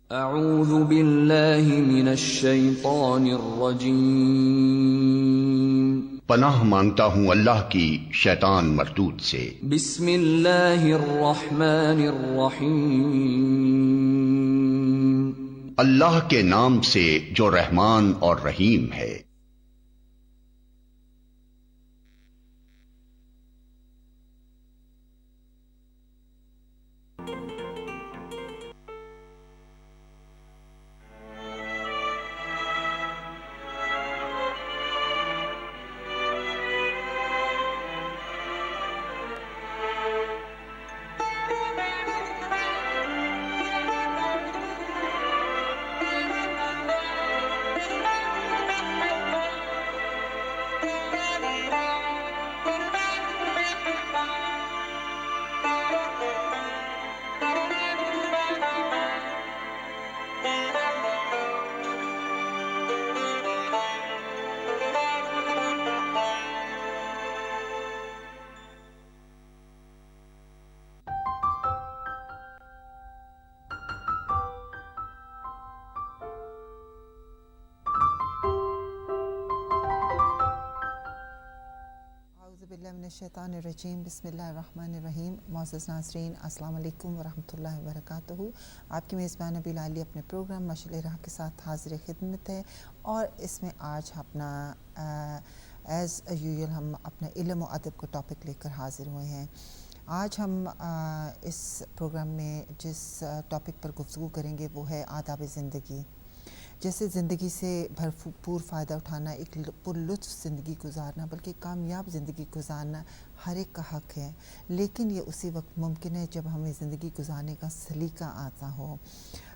اعوذ باللہ من الشیطان الرجیم، پناہ مانگتا ہوں اللہ کی شیطان مردود سے۔ بسم اللہ الرحمن الرحیم، اللہ کے نام سے جو رحمان اور رحیم ہے۔ من الشیطان الرجیم، بسم اللہ الرحمن الرحیم۔ معزز ناظرین، السلام علیکم ورحمۃ اللہ وبرکاتہ۔ آپ کی میزبان نبیل علی اپنے پروگرام مشعل راہ کے ساتھ حاضر خدمت ہے، اور اس میں آج اپنا ایز یوزول ہم اپنے علم و ادب کو ٹاپک لے کر حاضر ہوئے ہیں۔ آج ہم اس پروگرام میں جس ٹاپک پر گفتگو کریں گے وہ ہے آداب زندگی۔ جیسے زندگی سے بھرپور فائدہ اٹھانا، ایک پر لطف زندگی گزارنا، بلکہ کامیاب زندگی گزارنا ہر ایک کا حق ہے، لیکن یہ اسی وقت ممکن ہے جب ہمیں زندگی گزارنے کا سلیقہ آتا ہو۔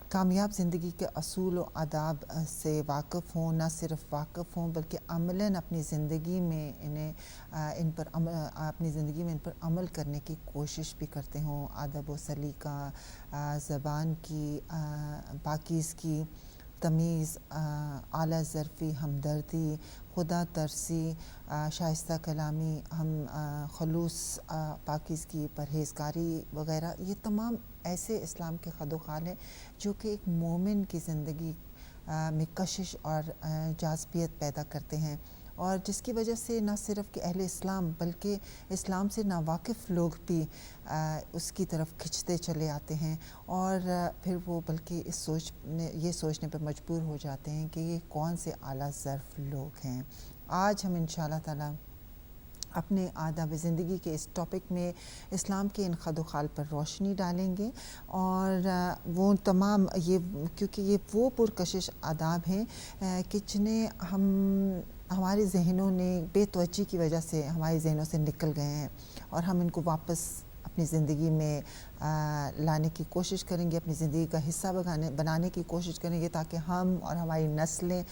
کامیاب زندگی کے اصول و آداب سے واقف ہوں، نہ صرف واقف ہوں بلکہ عملاً اپنی زندگی میں ان پر عمل کرنے کی کوشش بھی کرتے ہوں۔ ادب و سلیقہ، زبان کی پاکیزگی، تمیز، اعلیٰ ظرفی، ہمدردی، خدا ترسی، شائستہ کلامی، خلوص، پاکیزگی، پرہیزگاری وغیرہ، یہ تمام ایسے اسلام کے خد و خال ہیں جو کہ ایک مومن کی زندگی میں کشش اور جاذبیت پیدا کرتے ہیں، اور جس کی وجہ سے نہ صرف کہ اہل اسلام بلکہ اسلام سے ناواقف لوگ بھی اس کی طرف کھنچتے چلے آتے ہیں، اور پھر وہ بلکہ یہ سوچنے پر مجبور ہو جاتے ہیں کہ یہ کون سے اعلیٰ ظرف لوگ ہیں۔ آج ہم انشاءاللہ تعالی اپنے آداب زندگی کے اس ٹاپک میں اسلام کے ان خد و خال پر روشنی ڈالیں گے، اور وہ تمام کیونکہ یہ وہ پرکشش آداب ہیں کہ جنہیں ہمارے ذہنوں نے بے توجہی کی وجہ سے ہمارے ذہنوں سے نکل گئے ہیں، اور ہم ان کو واپس اپنی زندگی میں لانے کی کوشش کریں گے، اپنی زندگی کا حصہ بنانے کی کوشش کریں گے، تاکہ ہم اور ہماری نسلیں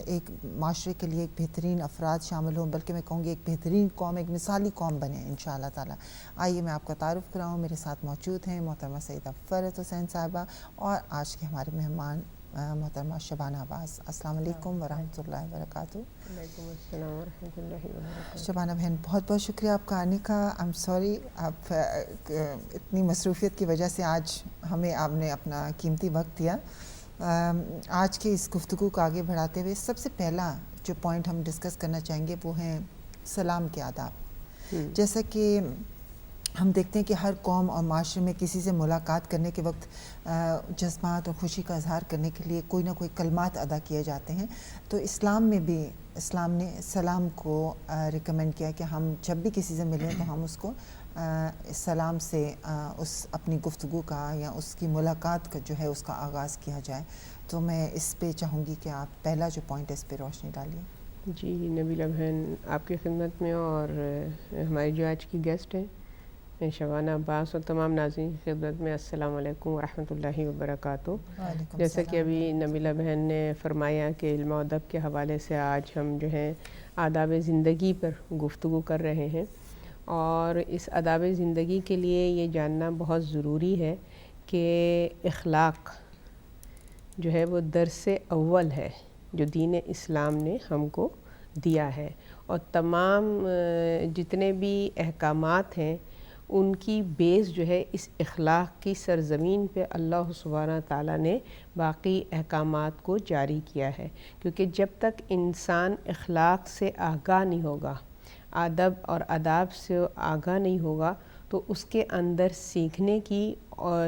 ایک معاشرے کے لیے ایک بہترین افراد شامل ہوں، بلکہ میں کہوں گی ایک بہترین قوم، ایک مثالی قوم بنے انشاءاللہ تعالی۔ آئیے میں آپ کا تعارف کراؤں، میرے ساتھ موجود ہیں محترمہ سیدہ فرحت حسین صاحبہ، اور آج کے ہمارے مہمان محترمہ شبانہ عباس۔ السلام علیکم ورحمۃ اللہ وبرکاتہ۔ وعلیکم السلام ورحمۃ اللہ وبرکاتہ۔ شبانہ بہن، بہت بہت شکریہ آپ کا آنے کا۔ I'm sorry آپ اتنی مصروفیت کی وجہ سے آج آپ نے اپنا قیمتی وقت دیا۔ آج کے اس گفتگو کو آگے بڑھاتے ہوئے سب سے پہلا جو پوائنٹ ہم ڈسکس کرنا چاہیں گے وہ ہیں سلام کے آداب۔ جیسا کہ ہم دیکھتے ہیں کہ ہر قوم اور معاشرے میں کسی سے ملاقات کرنے کے وقت جذبات اور خوشی کا اظہار کرنے کے لیے کوئی نہ کوئی کلمات ادا کیے جاتے ہیں، تو اسلام میں بھی اسلام نے سلام کو ریکمینڈ کیا کہ ہم جب بھی کسی سے ملیں تو ہم اس کو سلام سے اس اپنی گفتگو کا یا اس کی ملاقات کا جو ہے اس کا آغاز کیا جائے۔ تو میں اس پہ چاہوں گی کہ آپ پہلا جو پوائنٹ ہے اس پہ روشنی ڈالیے۔ جی نبیلہ بہن، آپ کی خدمت میں، اور ہماری جو آج کی گیسٹ ہیں شبانہ عباس، اور تمام ناظرین کی خدمت میں السلام علیکم ورحمۃ اللہ وبرکاتہ۔ جیسا کہ ابھی نبیلہ بہن نے فرمایا کہ علم و ادب کے حوالے سے آج ہم جو ہیں آداب زندگی پر گفتگو کر رہے ہیں، اور اس آداب زندگی کے لیے یہ جاننا بہت ضروری ہے کہ اخلاق جو ہے وہ درس اول ہے جو دین اسلام نے ہم کو دیا ہے، اور تمام جتنے بھی احکامات ہیں ان کی بیس جو ہے اس اخلاق کی سرزمین پہ اللہ سبحانہ تعالیٰ نے باقی احکامات کو جاری کیا ہے، کیونکہ جب تک انسان اخلاق سے آگاہ نہیں ہوگا، ادب اور آداب سے آگاہ نہیں ہوگا، تو اس کے اندر سیکھنے کی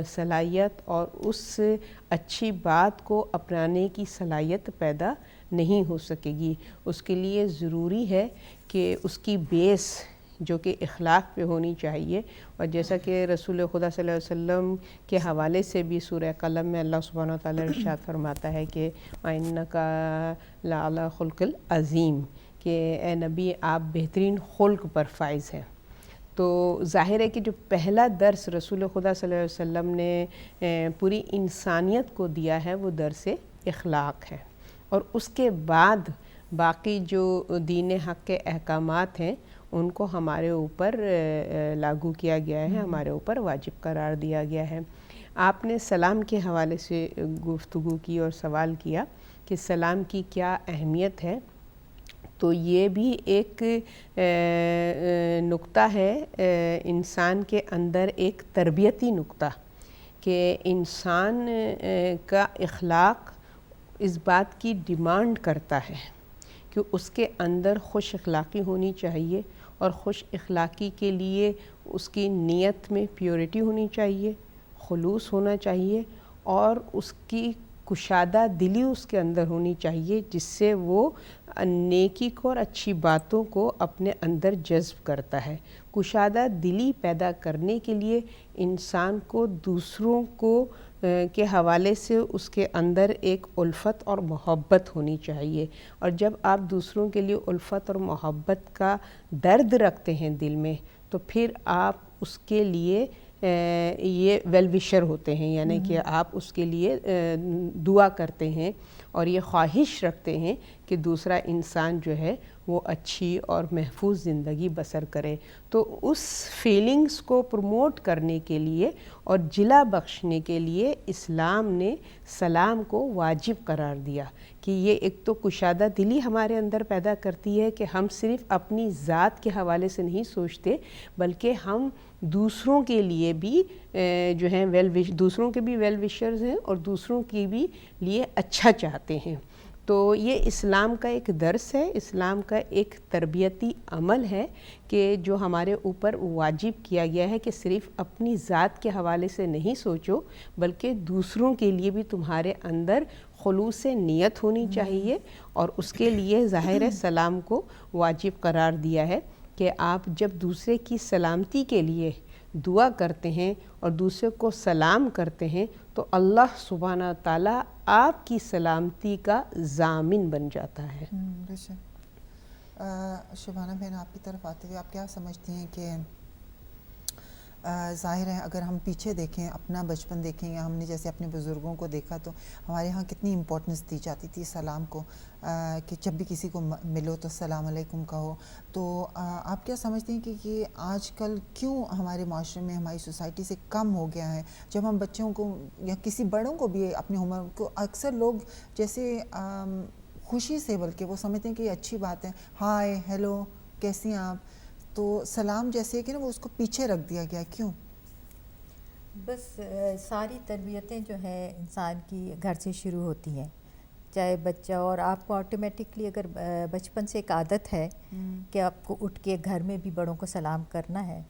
صلاحیت اور اس اچھی بات کو اپنانے کی صلاحیت پیدا نہیں ہو سکے گی۔ اس کے لیے ضروری ہے کہ اس کی بیس جو کہ اخلاق پہ ہونی چاہیے، اور جیسا کہ رسول خدا صلی اللہ علیہ وسلم کے حوالے سے بھی سورہ قلم میں اللہ سبحانہ وتعالیٰ ارشاد فرماتا ہے کہ وَإِنَّكَ لَعَلَىٰ خُلْقٍ عَظِيمٍ، کہ اے نبی آپ بہترین خلق پر فائز ہیں۔ تو ظاہر ہے کہ جو پہلا درس رسول خدا صلی اللہ علیہ وسلم نے پوری انسانیت کو دیا ہے وہ درس اخلاق ہے، اور اس کے بعد باقی جو دین حق کے احکامات ہیں ان کو ہمارے اوپر لاگو کیا گیا ہے، ہمارے اوپر واجب قرار دیا گیا ہے۔ آپ نے سلام کے حوالے سے گفتگو کی اور سوال کیا کہ سلام کی کیا اہمیت ہے، تو یہ بھی ایک نقطہ ہے انسان کے اندر، ایک تربیتی نقطہ، کہ انسان کا اخلاق اس بات کی ڈیمانڈ کرتا ہے کہ اس کے اندر خوش اخلاقی ہونی چاہیے، اور خوش اخلاقی کے لیے اس کی نیت میں پیورٹی ہونی چاہیے، خلوص ہونا چاہیے، اور اس کی کشادہ دلی اس کے اندر ہونی چاہیے، جس سے وہ نیکی کو اور اچھی باتوں کو اپنے اندر جذب کرتا ہے۔ کشادہ دلی پیدا کرنے کے لیے انسان کو دوسروں کو کے حوالے سے اس کے اندر ایک الفت اور محبت ہونی چاہیے، اور جب آپ دوسروں کے لیے الفت اور محبت کا درد رکھتے ہیں دل میں، تو پھر آپ اس کے لیے یہ ویل وشر ہوتے ہیں، یعنی کہ آپ اس کے لیے دعا کرتے ہیں اور یہ خواہش رکھتے ہیں کہ دوسرا انسان جو ہے وہ اچھی اور محفوظ زندگی بسر کرے۔ تو اس فیلنگز کو پروموٹ کرنے کے لیے اور جلا بخشنے کے لیے اسلام نے سلام کو واجب قرار دیا، کہ یہ ایک تو کشادہ دلی ہمارے اندر پیدا کرتی ہے کہ ہم صرف اپنی ذات کے حوالے سے نہیں سوچتے، بلکہ ہم دوسروں کے لیے بھی جو ہیں دوسروں کے بھی ویل وشرز ہیں اور دوسروں کی بھی لیے اچھا چاہتے ہیں۔ تو یہ اسلام کا ایک درس ہے، اسلام کا ایک تربیتی عمل ہے کہ جو ہمارے اوپر واجب کیا گیا ہے کہ صرف اپنی ذات کے حوالے سے نہیں سوچو، بلکہ دوسروں کے لیے بھی تمہارے اندر خلوص نیت ہونی چاہیے، اور اس کے لیے ظاہر ہے سلام کو واجب قرار دیا ہے کہ آپ جب دوسرے کی سلامتی کے لیے دعا کرتے ہیں اور دوسرے کو سلام کرتے ہیں تو اللہ سبحانہ تعالیٰ آپ کی سلامتی کا ضامن بن جاتا ہے۔ شبانہ بہن، آپ کی طرف آتے ہوئے آپ کیا سمجھتی ہیں کہ ظاہر ہے اگر ہم پیچھے دیکھیں، اپنا بچپن دیکھیں، یا ہم نے جیسے اپنے بزرگوں کو دیکھا تو ہمارے ہاں کتنی امپورٹنس دی جاتی تھی سلام کو، کہ جب بھی کسی کو ملو تو السلام علیکم کہو۔ تو آپ کیا سمجھتے ہیں کہ یہ آج کل کیوں ہمارے معاشرے میں، ہماری سوسائٹی سے کم ہو گیا ہے؟ جب ہم بچوں کو یا کسی بڑوں کو بھی اپنی عمر کو، اکثر لوگ جیسے خوشی سے، بلکہ وہ سمجھتے ہیں کہ یہ اچھی بات ہے، ہائے ہیلو کیسی ہیں آپ، تو سلام جیسے کہ نا وہ اس کو پیچھے رکھ دیا گیا، کیوں؟ بس ساری تربیتیں جو ہیں انسان کی گھر سے شروع ہوتی ہیں، چاہے بچہ، اور آپ کو آٹومیٹکلی اگر بچپن سے ایک عادت ہے کہ آپ کو اٹھ کے گھر میں بھی بڑوں کو سلام کرنا ہے،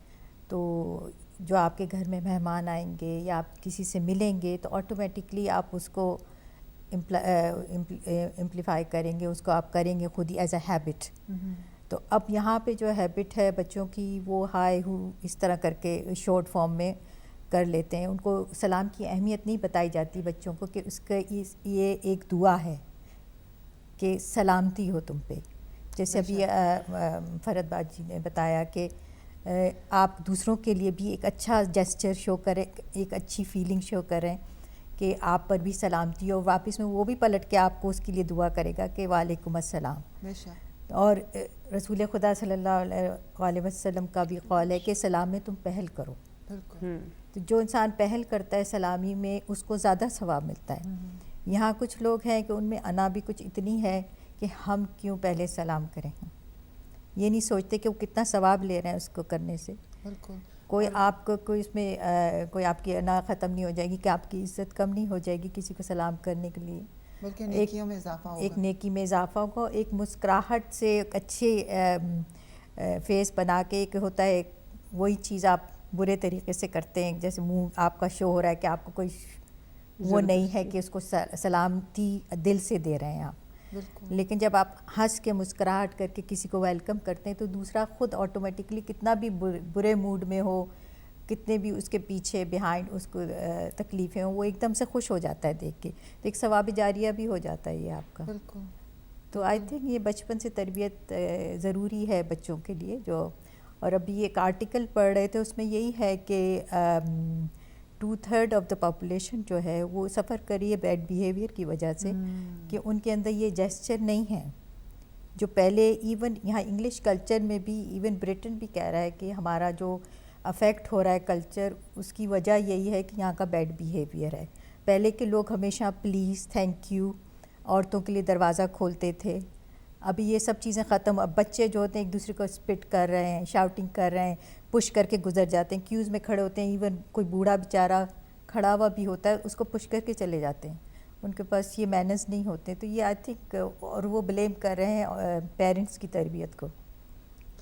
تو جو آپ کے گھر میں مہمان آئیں گے یا آپ کسی سے ملیں گے تو آٹومیٹکلی آپ اس کو امپلیفائی کریں گے، اس کو آپ کریں گے خود ہی ایز اے ہیبٹ۔ تو اب یہاں پہ جو ہیبٹ ہے بچوں کی، وہ ہائے ہو اس طرح کر کے شارٹ فارم میں کر لیتے ہیں، ان کو سلام کی اہمیت نہیں بتائی جاتی بچوں کو کہ اس کا یہ ایک دعا ہے کہ سلامتی ہو تم پہ۔ جیسے ابھی فرد بات جی نے بتایا کہ آپ دوسروں کے لیے بھی ایک اچھا جیسچر شو کریں، ایک اچھی فیلنگ شو کریں کہ آپ پر بھی سلامتی ہو، واپس میں وہ بھی پلٹ کے آپ کو اس کے لیے دعا کرے گا کہ وعلیکم السلام۔ اور رسول خدا صلی اللہ علیہ وسلم کا بھی قول ہے کہ سلام میں تم پہل کرو۔ تو جو انسان پہل کرتا ہے سلامی میں اس کو زیادہ ثواب ملتا ہے۔ یہاں کچھ لوگ ہیں کہ ان میں انا بھی کچھ اتنی ہے کہ ہم کیوں پہلے سلام کریں، یہ نہیں سوچتے کہ وہ کتنا ثواب لے رہے ہیں اس کو کرنے سے۔ بالکل، کوئی آپ کو کوئی اس میں کوئی آپ کی انا ختم نہیں ہو جائے گی کہ آپ کی عزت کم نہیں ہو جائے گی کسی کو سلام کرنے کے لیے, بلکہ نیکیوں میں اضافہ ہوگا, ایک نیکی میں اضافہ ہوگا, ایک مسکراہٹ سے ایک اچھے فیس بنا کے ایک ہوتا ہے وہی چیز آپ برے طریقے سے کرتے ہیں, جیسے منہ آپ کا شو ہو رہا ہے کہ آپ کو کوئی وہ نہیں ہے کہ اس کو سلامتی دل سے دے رہے ہیں آپ, لیکن جب آپ ہنس کے مسکراہٹ کر کے کسی کو ویلکم کرتے ہیں تو دوسرا خود آٹومیٹکلی کتنا بھی برے موڈ میں ہو, کتنے بھی اس کے پیچھے بیہائنڈ اس کو تکلیفیں ہوں, وہ ایک دم سے خوش ہو جاتا ہے دیکھ کے, تو ایک ثواب جاریہ بھی ہو جاتا ہے یہ آپ کا. بالکل. تو آئی تھنک یہ بچپن سے تربیت ضروری ہے بچوں کے لیے. جو اور ابھی ایک آرٹیکل پڑھ رہے تھے اس میں یہی ہے کہ 2/3 آف دا پاپولیشن جو ہے وہ سفر کر رہی ہے بیڈ بیہیویئر کی وجہ سے, کہ ان کے اندر یہ جیسچر نہیں ہے جو پہلے ایون یہاں انگلش کلچر میں بھی, ایون برٹن بھی کہہ رہا ہے کہ ہمارا جو افیکٹ ہو رہا ہے کلچر, اس کی وجہ یہی ہے کہ یہاں کا بیڈ بیہیویئر ہے. پہلے کے لوگ ہمیشہ پلیز, تھینک یو, عورتوں کے لیے دروازہ کھولتے تھے. ابھی یہ سب چیزیں ختم. اب بچے جو ہوتے ہیں ایک دوسرے کو اسپٹ کر رہے ہیں, شاؤٹنگ کر رہے ہیں, پش کر کے گزر جاتے ہیں, کیوز میں کھڑے ہوتے ہیں, ایون کوئی بوڑھا بیچارہ کھڑا ہوا بھی ہوتا ہے اس کو پش کر کے چلے جاتے ہیں, ان کے پاس یہ مینرز نہیں ہوتے. تو یہ آئی تھنک, اور وہ بلیم کر رہے ہیں پیرنٹس کی تربیت کو.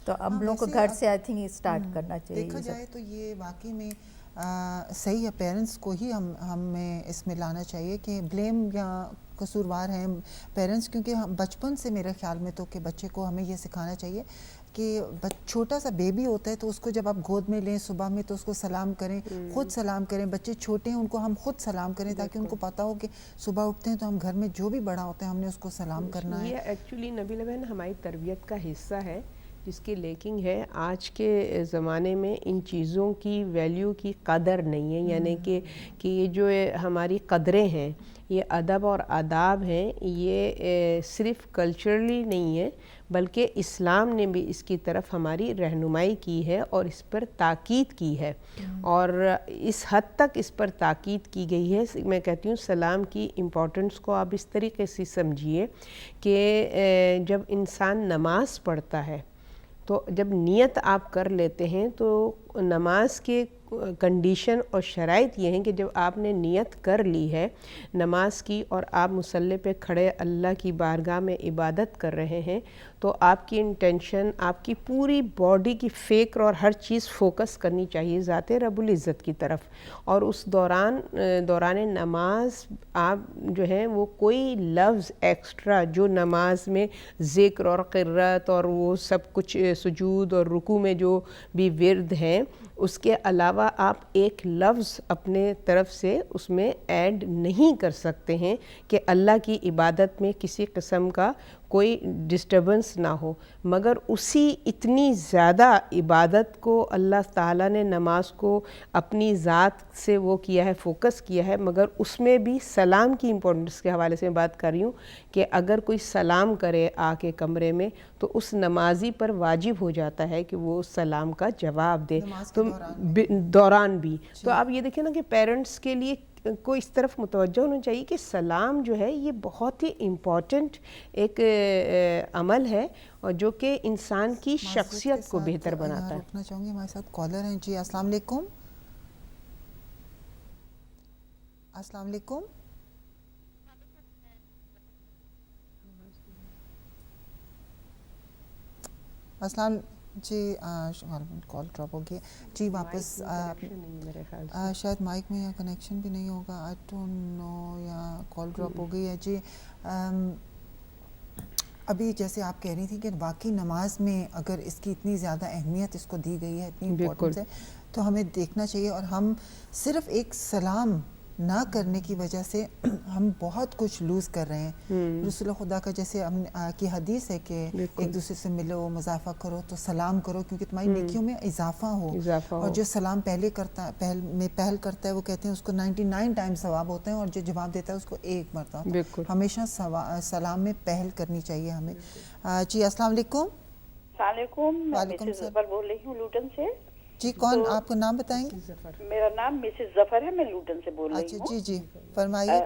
تو ہم لوگوں کو گھر سے آئی تھنک اسٹارٹ کرنا چاہیے. دیکھا جائے تو یہ واقعی میں صحیح ہے, پیرنٹس کو ہی ہمیں اس میں لانا چاہیے کہ بلیم یا قصوروار ہیں پیرنٹس, کیونکہ ہم بچپن سے میرے خیال میں تو کہ بچے کو ہمیں یہ سکھانا چاہیے کہ چھوٹا سا بیبی ہوتا ہے تو اس کو جب آپ گود میں لیں صبح میں تو اس کو سلام کریں, خود سلام کریں. بچے چھوٹے ہیں ان کو ہم خود سلام کریں تاکہ ان کو پتہ ہو کہ صبح اٹھتے ہیں تو ہم گھر میں جو بھی بڑا ہوتا ہے ہم نے اس کو سلام کرنا ہے. یہ ایکچولی نبیلہ بہن ہماری تربیت کا حصہ ہے جس کی لیکنگ ہے. آج کے زمانے میں ان چیزوں کی ویلیو کی قدر نہیں ہے, یعنی کہ یہ جو ہماری قدریں ہیں, یہ ادب اور آداب ہیں, یہ صرف کلچرلی نہیں ہے بلکہ اسلام نے بھی اس کی طرف ہماری رہنمائی کی ہے اور اس پر تاکید کی ہے, اور اس حد تک اس پر تاکید کی گئی ہے. میں کہتی ہوں سلام کی امپورٹنس کو آپ اس طریقے سے سمجھیے کہ جب انسان نماز پڑھتا ہے تو جب نیت آپ کر لیتے ہیں تو نماز کے کنڈیشن اور شرائط یہ ہیں کہ جب آپ نے نیت کر لی ہے نماز کی اور آپ مصلی پہ کھڑے اللہ کی بارگاہ میں عبادت کر رہے ہیں, تو آپ کی انٹینشن, آپ کی پوری باڈی کی فکر اور ہر چیز فوکس کرنی چاہیے ذات رب العزت کی طرف. اور اس دوران نماز آپ جو ہیں وہ کوئی لفظ ایکسٹرا جو نماز میں ذکر اور قرات اور وہ سب کچھ سجود اور رکوع میں جو بھی ورد ہیں اس کے علاوہ آپ ایک لفظ اپنے طرف سے اس میں ایڈ نہیں کر سکتے ہیں کہ اللہ کی عبادت میں کسی قسم کا کوئی ڈسٹربنس نہ ہو. مگر اسی اتنی زیادہ عبادت کو اللہ تعالیٰ نے نماز کو اپنی ذات سے وہ کیا ہے, فوکس کیا ہے, مگر اس میں بھی سلام کی امپورٹنس کے حوالے سے میں بات کر رہی ہوں کہ اگر کوئی سلام کرے آ کے کمرے میں تو اس نمازی پر واجب ہو جاتا ہے کہ وہ سلام کا جواب دے تو دوران بھی. تو آپ یہ دیکھیں نا کہ پیرنٹس کے لیے کو اس طرف متوجہ ہونا چاہیے کہ سلام جو ہے یہ بہت ہی امپورٹنٹ ایک عمل ہے اور جو کہ انسان کی شخصیت کو بہتر بناتا ہے. رکنا چاہوں گی, ہمارے ساتھ کالر ہیں. جی السلام علیکم. السلام علیکم. السلام جی, کال ڈراپ ہو گئی. جی واپس شاید مائک میں یا کنیکشن بھی نہیں ہوگا, آئی ڈونٹ نو, یا کال ڈراپ ہو گئی ہے. جی ابھی جیسے آپ کہہ رہی تھی کہ واقعی نماز میں اگر اس کی اتنی زیادہ اہمیت اس کو دی گئی ہے, اتنی امپورٹنس ہے, تو ہمیں دیکھنا چاہیے. اور ہم صرف ایک سلام نہ کرنے کی وجہ سے ہم بہت کچھ لوز کر رہے ہیں. رسول خدا کا جیسے ہم کی حدیث ہے کہ ایک دوسرے سے ملو, مضافہ کرو, تو سلام کرو کیونکہ تمہاری نیکیوں میں اضافہ ہو. اور جو سلام پہل کرتا ہے وہ کہتے ہیں اس کو 99 ٹائم ثواب ہوتے ہیں, اور جو جواب دیتا ہے اس کو 1 مرتبہ. ہمیشہ سلام میں پہل کرنی چاہیے ہمیں. جی السلام علیکم. السلام علیکم, میں مسز ظفر بول رہی ہوں لوٹن سے. جی کون, آپ کا نام بتائیں گے؟ میرا نام مسز ظفر ہے, میں لوٹن سے بول رہی ہوں. جی جی فرمائیے.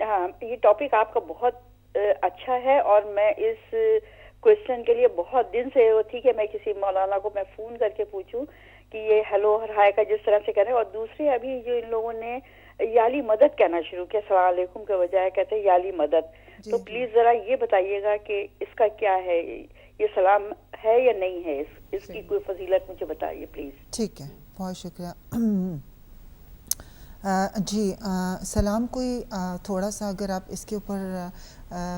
ہاں, یہ ٹاپک آپ کا بہت اچھا ہے اور میں اس کوشچن کے لیے بہت دن سے وہ تھی کہ میں کسی مولانا کو میں فون کر کے پوچھوں کہ یہ ہیلو اور ہائے کا جس طرح سے کریں. اور دوسرے ابھی جو ان لوگوں نے یالی مدد کہنا شروع کیا, السلام علیکم کے بجائے کہتے ہیں یالی مدد. تو پلیز ذرا یہ بتائیے گا کہ اس کا کیا ہے, یہ سلام ہے یا نہیں ہے, اس کی کوئی فضیلت مجھے بتائیے پلیز. ٹھیک ہے, بہت شکریہ. جی سلام کوئی تھوڑا سا اگر آپ اس کے اوپر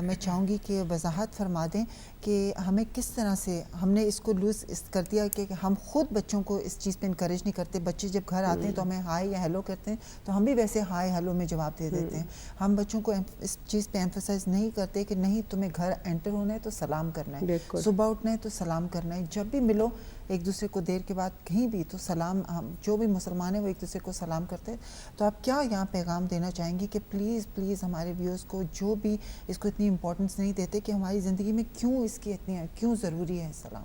میں چاہوں گی کہ وضاحت فرما دیں کہ ہمیں کس طرح سے ہم نے اس کو لوز کر دیا کہ ہم خود بچوں کو اس چیز پہ انکریج نہیں کرتے. بچے جب گھر آتے ہیں تو ہمیں ہائی یا ہیلو کرتے ہیں تو ہم بھی ویسے ہائی ہیلو میں جواب دے دیتے ہیں. ہم بچوں کو اس چیز پہ ایمفسائز نہیں کرتے کہ نہیں تمہیں گھر انٹر ہونا ہے تو سلام کرنا ہے, صبح اٹھنا ہے تو سلام کرنا ہے, جب بھی ملو ایک دوسرے کو دیر کے بعد کہیں بھی تو سلام, ہم جو بھی مسلمان ہیں وہ ایک دوسرے کو سلام کرتے ہیں. تو آپ کیا یہاں پیغام دینا چاہیں گی کہ پلیز پلیز ہمارے ویورز کو جو بھی اس کو اتنی امپورٹنس نہیں دیتے کہ ہماری زندگی میں کیوں اس کی اتنی کیوں ضروری ہے سلام؟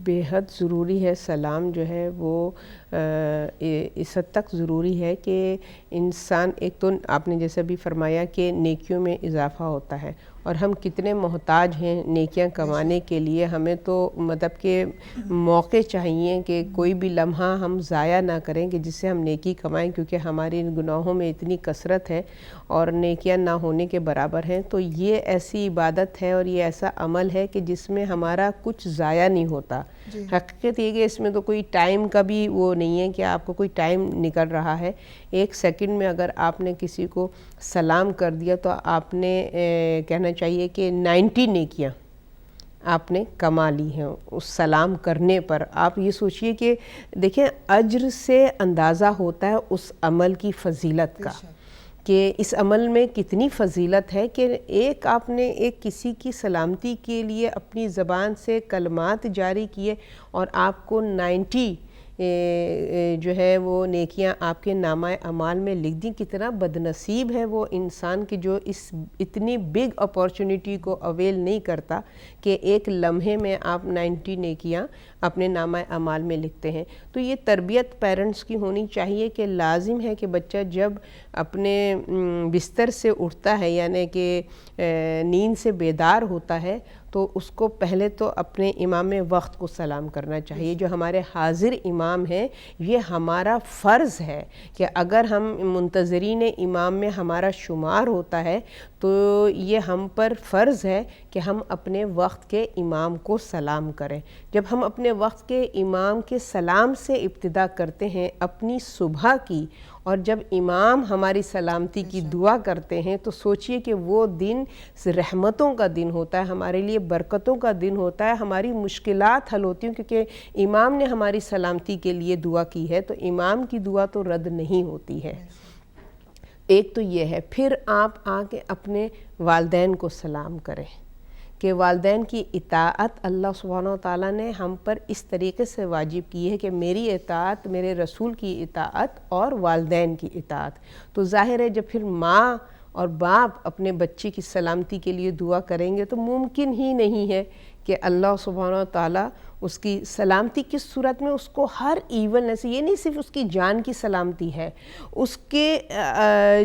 بے حد ضروری ہے سلام جو ہے وہ اس حد تک ضروری ہے کہ انسان, ایک تو آپ نے جیسے بھی فرمایا کہ نیکیوں میں اضافہ ہوتا ہے اور ہم کتنے محتاج ہیں نیکیاں کمانے کے لیے. ہمیں تو مطلب کہ موقع چاہیے کہ کوئی بھی لمحہ ہم ضائع نہ کریں کہ جس سے ہم نیکی کمائیں, کیونکہ ہمارے گناہوں میں اتنی کثرت ہے اور نیکیاں نہ ہونے کے برابر ہیں. تو یہ ایسی عبادت ہے اور یہ ایسا عمل ہے کہ جس میں ہمارا کچھ ضائع نہیں ہوتا. حقیقت یہ کہ اس میں تو کوئی ٹائم کا بھی وہ نہیں ہے کہ آپ کو کوئی ٹائم نکل رہا ہے. ایک سیکنڈ میں اگر آپ نے کسی کو سلام کر دیا تو آپ نے کہنا چاہیے کہ 90 نیکیاں آپ نے کما لی ہیں اس سلام کرنے پر. آپ یہ سوچئے کہ دیکھیں اجر سے اندازہ ہوتا ہے اس عمل کی فضیلت کا کہ اس عمل میں کتنی فضیلت ہے کہ ایک آپ نے ایک کسی کی سلامتی کے لیے اپنی زبان سے کلمات جاری کیے اور آپ کو 90 جو ہے وہ نیکیاں آپ کے نامہ اعمال میں لکھ دیں. کتنا بدنصیب ہے وہ انسان کہ جو اس اتنی بگ اپارچونٹی کو اویل نہیں کرتا کہ ایک لمحے میں آپ 90 نیکیاں اپنے نامہ اعمال میں لکھتے ہیں. تو یہ تربیت پیرنٹس کی ہونی چاہیے کہ لازم ہے کہ بچہ جب اپنے بستر سے اٹھتا ہے یعنی کہ نیند سے بیدار ہوتا ہے تو اس کو پہلے تو اپنے امام وقت کو سلام کرنا چاہیے. جو ہمارے حاضر امام ہیں یہ ہمارا فرض ہے کہ اگر ہم منتظرین امام میں ہمارا شمار ہوتا ہے تو یہ ہم پر فرض ہے کہ ہم اپنے وقت کے امام کو سلام کریں. جب ہم اپنے وقت کے امام کے سلام سے ابتدا کرتے ہیں اپنی صبح کی, اور جب امام ہماری سلامتی کی دعا کرتے ہیں تو سوچئے کہ وہ دن رحمتوں کا دن ہوتا ہے, ہمارے لیے برکتوں کا دن ہوتا ہے, ہماری مشکلات حل ہوتی ہیں کیونکہ امام نے ہماری سلامتی کے لیے دعا کی ہے تو امام کی دعا تو رد نہیں ہوتی ہے. ایک تو یہ ہے. پھر آپ آ کے اپنے والدین کو سلام کریں کہ والدین کی اطاعت اللہ سبحانہ وتعالیٰ نے ہم پر اس طریقے سے واجب کی ہے کہ میری اطاعت, میرے رسول کی اطاعت اور والدین کی اطاعت. تو ظاہر ہے جب پھر ماں اور باپ اپنے بچے کی سلامتی کے لیے دعا کریں گے تو ممکن ہی نہیں ہے کہ اللہ سبحانہ وتعالیٰ اس کی سلامتی کس صورت میں اس کو ہر ایون سے, یہ نہیں صرف اس کی جان کی سلامتی ہے, اس کے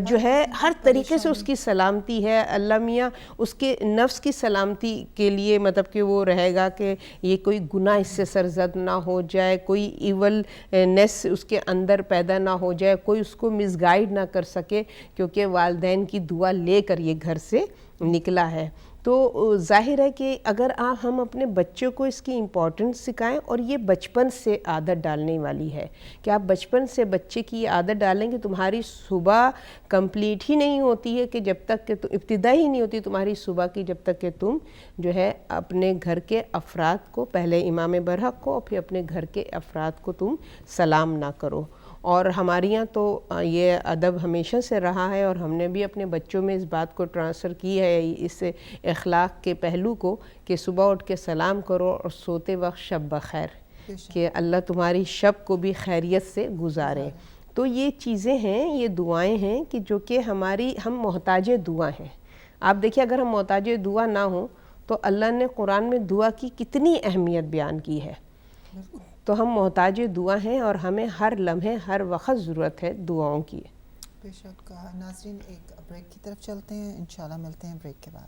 جو ہے ہر طریقے سے اس کی سلامتی ہے. اللہ میاں اس کے نفس کی سلامتی کے لیے مطلب کہ وہ رہے گا کہ یہ کوئی گناہ اس سے سرزد نہ ہو جائے, کوئی ایول نیس اس کے اندر پیدا نہ ہو جائے, کوئی اس کو مس گائیڈ نہ کر سکے, کیونکہ والدین کی دعا لے کر یہ گھر سے نکلا ہے. تو ظاہر ہے کہ اگر ہم اپنے بچوں کو اس کی امپورٹنس سکھائیں, اور یہ بچپن سے عادت ڈالنے والی ہے کہ آپ بچپن سے بچے کی یہ عادت ڈالیں کہ تمہاری صبح کمپلیٹ ہی نہیں ہوتی ہے کہ جب تک کہ ابتدا ہی نہیں ہوتی تمہاری صبح کی جب تک کہ تم جو ہے اپنے گھر کے افراد کو, پہلے امام برحق کو اور پھر اپنے گھر کے افراد کو تم سلام نہ کرو. اور ہمارے یہاں تو یہ ادب ہمیشہ سے رہا ہے اور ہم نے بھی اپنے بچوں میں اس بات کو ٹرانسفر کی ہے, اس اخلاق کے پہلو کو, کہ صبح اٹھ کے سلام کرو اور سوتے وقت شب بخیر, کہ اللہ تمہاری شب کو بھی خیریت سے گزارے. تو یہ چیزیں ہیں, یہ دعائیں ہیں کہ جو کہ ہم محتاج دعا ہیں. آپ دیکھیں اگر ہم محتاج دعا نہ ہوں تو اللہ نے قرآن میں دعا کی کتنی اہمیت بیان کی ہے. تو ہم محتاج دعا ہیں اور ہمیں ہر لمحے ہر وقت ضرورت ہے دعاؤں کی. بے شک. ناظرین ایک بریک کی طرف چلتے ہیں, انشاءاللہ ملتے ہیں بریک کے بعد.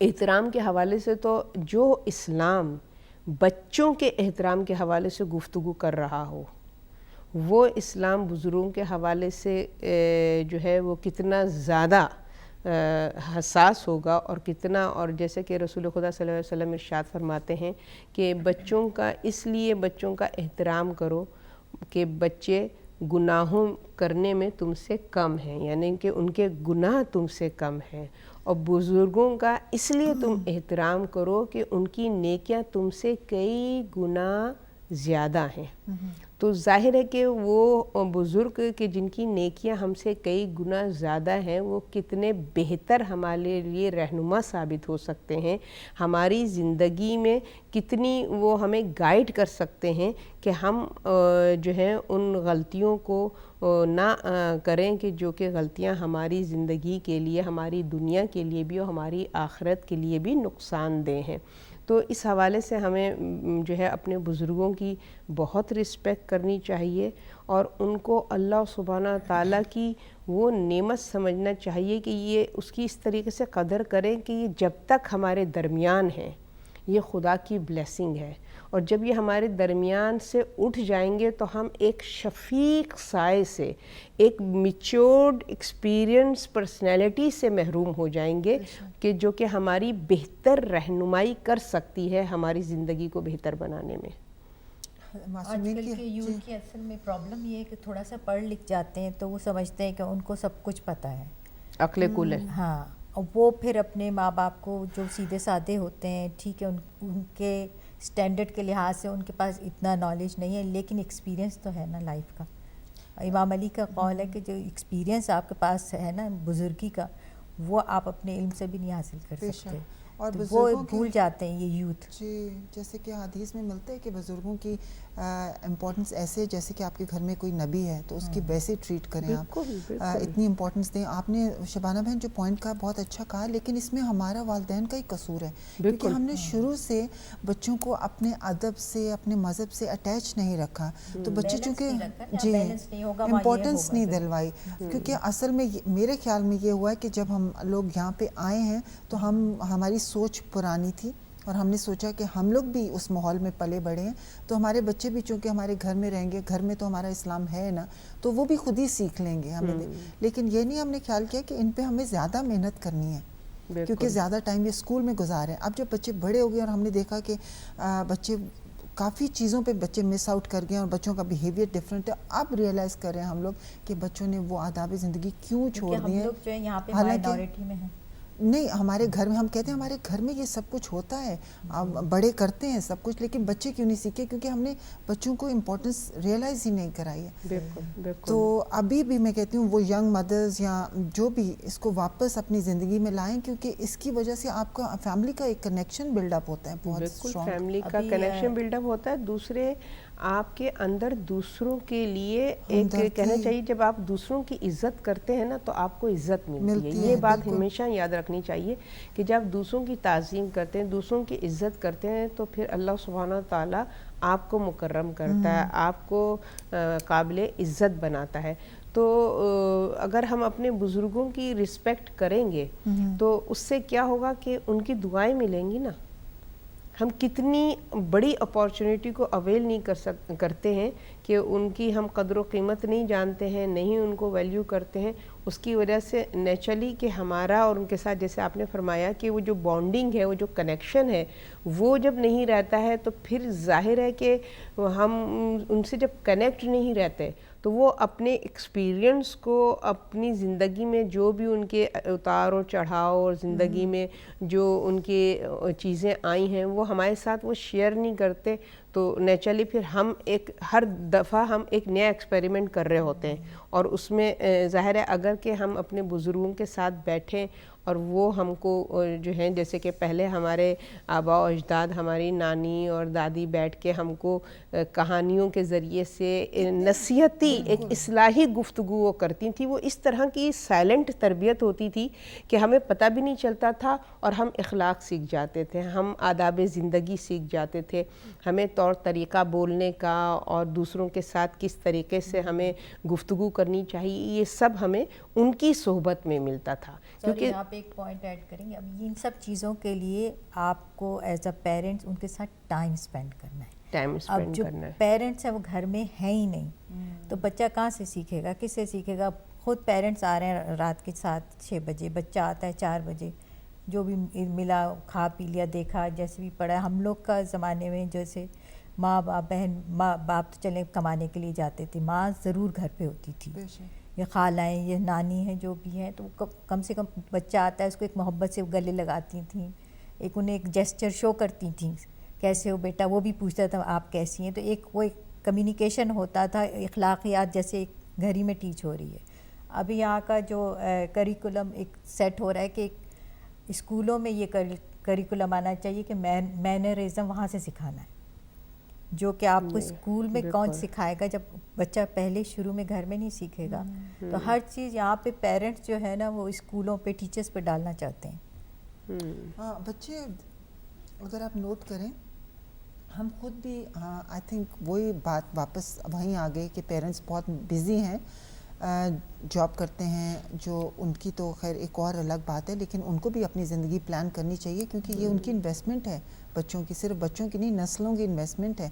احترام کے حوالے سے تو جو اسلام بچوں کے احترام کے حوالے سے گفتگو کر رہا ہو وہ اسلام بزرگوں کے حوالے سے جو ہے وہ کتنا زیادہ حساس ہوگا اور کتنا، اور جیسے کہ رسول خدا صلی اللہ علیہ وسلم ارشاد فرماتے ہیں کہ بچوں کا اس لیے بچوں کا احترام کرو کہ بچے گناہوں کرنے میں تم سے کم ہیں، یعنی کہ ان کے گناہ تم سے کم ہیں، اور بزرگوں کا اس لیے تم احترام کرو کہ ان کی نیکیاں تم سے کئی گنا زیادہ ہیں۔ تو ظاہر ہے کہ وہ بزرگ کہ جن کی نیکیاں ہم سے کئی گنا زیادہ ہیں وہ کتنے بہتر ہمارے لیے رہنما ثابت ہو سکتے ہیں، ہماری زندگی میں کتنی وہ ہمیں گائیڈ کر سکتے ہیں کہ ہم جو ہیں ان غلطیوں کو نہ کریں کہ جو کہ غلطیاں ہماری زندگی کے لیے، ہماری دنیا کے لیے بھی اور ہماری آخرت کے لیے بھی نقصان دہ ہیں۔ تو اس حوالے سے ہمیں جو ہے اپنے بزرگوں کی بہت رسپیکٹ کرنی چاہیے اور ان کو اللہ سبحانہ تعالیٰ کی وہ نعمت سمجھنا چاہیے کہ یہ اس کی اس طریقے سے قدر کریں کہ یہ جب تک ہمارے درمیان ہے یہ خدا کی بلیسنگ ہے، اور جب یہ ہمارے درمیان سے اٹھ جائیں گے تو ہم ایک شفیق سائے سے، ایک میچورڈ ایکسپیرینس پرسنالٹی سے محروم ہو جائیں گے کہ جو کہ ہماری بہتر رہنمائی کر سکتی ہے ہماری زندگی کو بہتر بنانے میں۔ آج کل کے یوتھ کی اصل میں پرابلم یہ ہے کہ تھوڑا سا پڑھ لکھ جاتے ہیں تو وہ سمجھتے ہیں کہ ان کو سب کچھ پتہ ہے، عقل کل ہے۔ ہاں، اور وہ پھر اپنے ماں باپ کو جو سیدھے سادے ہوتے ہیں، ٹھیک ہے ان کے سٹینڈرڈ کے لحاظ سے ان کے پاس اتنا نالج نہیں ہے لیکن ایکسپیرینس تو ہے نا لائف کا۔ امام علی کا قول ہے کہ جو ایکسپیرینس آپ کے پاس ہے نا بزرگی کا وہ آپ اپنے علم سے بھی نہیں حاصل کر سکتے، اور وہ بھول جاتے ہیں یہ یوتھ۔ جی، جیسے کہ حدیث میں ملتا ہے کہ بزرگوں کی امپورٹنس ایسے جیسے کہ آپ کے گھر میں کوئی نبی ہے تو اس کی ویسے ٹریٹ کریں آپ، اتنی امپورٹنس دیں۔ آپ نے شبانہ بہن جو پوائنٹ کہا بہت اچھا کہا، لیکن اس میں ہمارا والدین کا ہی قصور ہے کیونکہ ہم نے شروع سے بچوں کو اپنے ادب سے اپنے مذہب سے اٹیچ نہیں رکھا، تو بچے چونکہ جی امپورٹنس نہیں دلوائی، کیونکہ اصل میں میرے خیال میں یہ ہوا ہے کہ جب ہم لوگ یہاں پہ آئے ہیں تو ہماری سوچ پرانی تھی اور ہم نے سوچا کہ ہم لوگ بھی اس ماحول میں پلے بڑھے ہیں تو ہمارے بچے بھی چونکہ ہمارے گھر میں رہیں گے، گھر میں تو ہمارا اسلام ہے نا، تو وہ بھی خود ہی سیکھ لیں گے ہمیں۔ لیکن یہ نہیں ہم نے خیال کیا کہ ان پہ ہمیں زیادہ محنت کرنی ہے کیونکہ زیادہ ٹائم یہ اسکول میں گزارے ہیں۔ اب جب بچے بڑے ہو گئے اور ہم نے دیکھا کہ بچے کافی چیزوں پہ بچے مس آؤٹ کر گئے اور بچوں کا بیہیویئر ڈفرینٹ ہے، اب ریئلائز کر رہے ہیں ہم لوگ کہ بچوں نے وہ آداب زندگی کیوں چھوڑ دیے ہیں۔ حالانکہ نہیں، ہمارے گھر میں ہم کہتے ہیں ہمارے گھر میں یہ سب کچھ ہوتا ہے، بڑے کرتے ہیں سب کچھ، لیکن بچے کیوں نہیں سیکھے؟ کیونکہ ہم نے بچوں کو امپورٹنس ریئلائز ہی نہیں کرائی ہے۔ تو ابھی بھی میں کہتی ہوں وہ ینگ مدرز یا جو بھی اس کو واپس اپنی زندگی میں لائیں، کیونکہ اس کی وجہ سے آپ کا فیملی کا ایک کنیکشن بلڈ اپ ہوتا ہے، بہت اسٹرانگ فیملی کا کنیکشن بلڈ اپ ہوتا ہے۔ دوسرے آپ کے اندر دوسروں کے لیے ایک کہنا چاہیے جب آپ دوسروں کی عزت کرتے ہیں نا تو آپ کو عزت ملتی ہے۔ یہ بات ہمیشہ یاد رکھنی چاہیے کہ جب دوسروں کی تعظیم کرتے ہیں، دوسروں کی عزت کرتے ہیں تو پھر اللہ سبحانہ تعالیٰ آپ کو مکرم کرتا ہے، آپ کو قابل عزت بناتا ہے۔ تو اگر ہم اپنے بزرگوں کی رسپیکٹ کریں گے تو اس سے کیا ہوگا کہ ان کی دعائیں ملیں گی نا۔ ہم کتنی بڑی اپارچونیٹی کو اویل نہیں کرتے ہیں کہ ان کی ہم قدر و قیمت نہیں جانتے ہیں، نہیں ان کو ویلیو کرتے ہیں۔ اس کی وجہ سے نیچرلی کہ ہمارا اور ان کے ساتھ جیسے آپ نے فرمایا کہ وہ جو بانڈنگ ہے، وہ جو کنیکشن ہے، وہ جب نہیں رہتا ہے تو پھر ظاہر ہے کہ ہم ان سے جب کنیکٹ نہیں رہتے تو وہ اپنے ایکسپیرینس کو اپنی زندگی میں جو بھی ان کے اتار و چڑھاؤ اور زندگی میں جو ان کی چیزیں آئی ہیں وہ ہمارے ساتھ وہ شیئر نہیں کرتے، تو نیچرلی پھر ہم ہر دفعہ ہم ایک نیا ایکسپیریمنٹ کر رہے ہوتے ہیں، اور اس میں ظاہر ہے اگر کہ ہم اپنے بزرگوں کے ساتھ بیٹھیں اور وہ ہم کو جو ہیں جیسے کہ پہلے ہمارے آباء و اجداد، ہماری نانی اور دادی بیٹھ کے ہم کو کہانیوں کے ذریعے سے نصیحتی ایک اصلاحی گفتگو وہ کرتی تھیں، وہ اس طرح کی سائلنٹ تربیت ہوتی تھی کہ ہمیں پتہ بھی نہیں چلتا تھا اور ہم اخلاق سیکھ جاتے تھے، ہم آداب زندگی سیکھ جاتے تھے، ہمیں طور طریقہ بولنے کا اور دوسروں کے ساتھ کس طریقے سے ہمیں گفتگو کرنی چاہیے، یہ سب ہمیں ان کی صحبت میں ملتا تھا. کیونکہ آپ ایک پوائنٹ ایڈ کریں گے، اب ان سب چیزوں کے لیے آپ کو ایز اے پیرنٹس ان کے ساتھ ٹائم اسپینڈ کرنا ہے. اب جو پیرنٹس ہیں وہ گھر میں ہیں ہی نہیں، تو بچہ کہاں سے سیکھے گا، کس سے سیکھے گا؟ خود پیرنٹس آ رہے ہیں رات کے 7-6 بجے، بچہ آتا ہے 4 بجے، جو بھی ملا کھا پی لیا، دیکھا، جیسے بھی پڑھا. ہم لوگ کا زمانے میں جیسے ماں باپ تو چلے کمانے کے لیے جاتے تھے، ماں ضرور گھر پہ ہوتی تھی، یہ خالائیں یہ نانی ہیں جو بھی ہیں، تو کم سے کم بچہ آتا ہے اس کو ایک محبت سے گلے لگاتی تھیں، ایک انہیں ایک جیسچر شو کرتی تھیں، کیسے ہو بیٹا، وہ بھی پوچھتا تھا آپ کیسی ہیں. تو وہ ایک کمیونیکیشن ہوتا تھا، اخلاقیات جیسے ایک گھر ہی میں ٹیچ ہو رہی ہے. ابھی یہاں کا جو کریکولم ایک سیٹ ہو رہا ہے کہ اسکولوں میں یہ کریکولم آنا چاہیے کہ مینرزم وہاں سے سکھانا ہے، جو کہ آپ کو اسکول میں کون سکھائے گا جب بچہ پہلے شروع میں گھر میں نہیں سیکھے گا. تو ہر چیز یہاں پہ پیرنٹس جو ہے نا وہ اسکولوں پہ ٹیچرز پہ ڈالنا چاہتے ہیں. ہاں بچے اگر آپ نوٹ کریں، ہم خود بھی آئی تھنک وہی بات واپس وہیں آ گئی کہ پیرنٹس بہت بزی ہیں، جاب کرتے ہیں، جو ان کی تو خیر ایک اور الگ بات ہے، لیکن ان کو بھی اپنی زندگی پلان کرنی چاہیے، کیونکہ یہ ان کی انویسٹمنٹ ہے بچوں کی، صرف بچوں کی نہیں نسلوں کی انویسٹمنٹ ہے.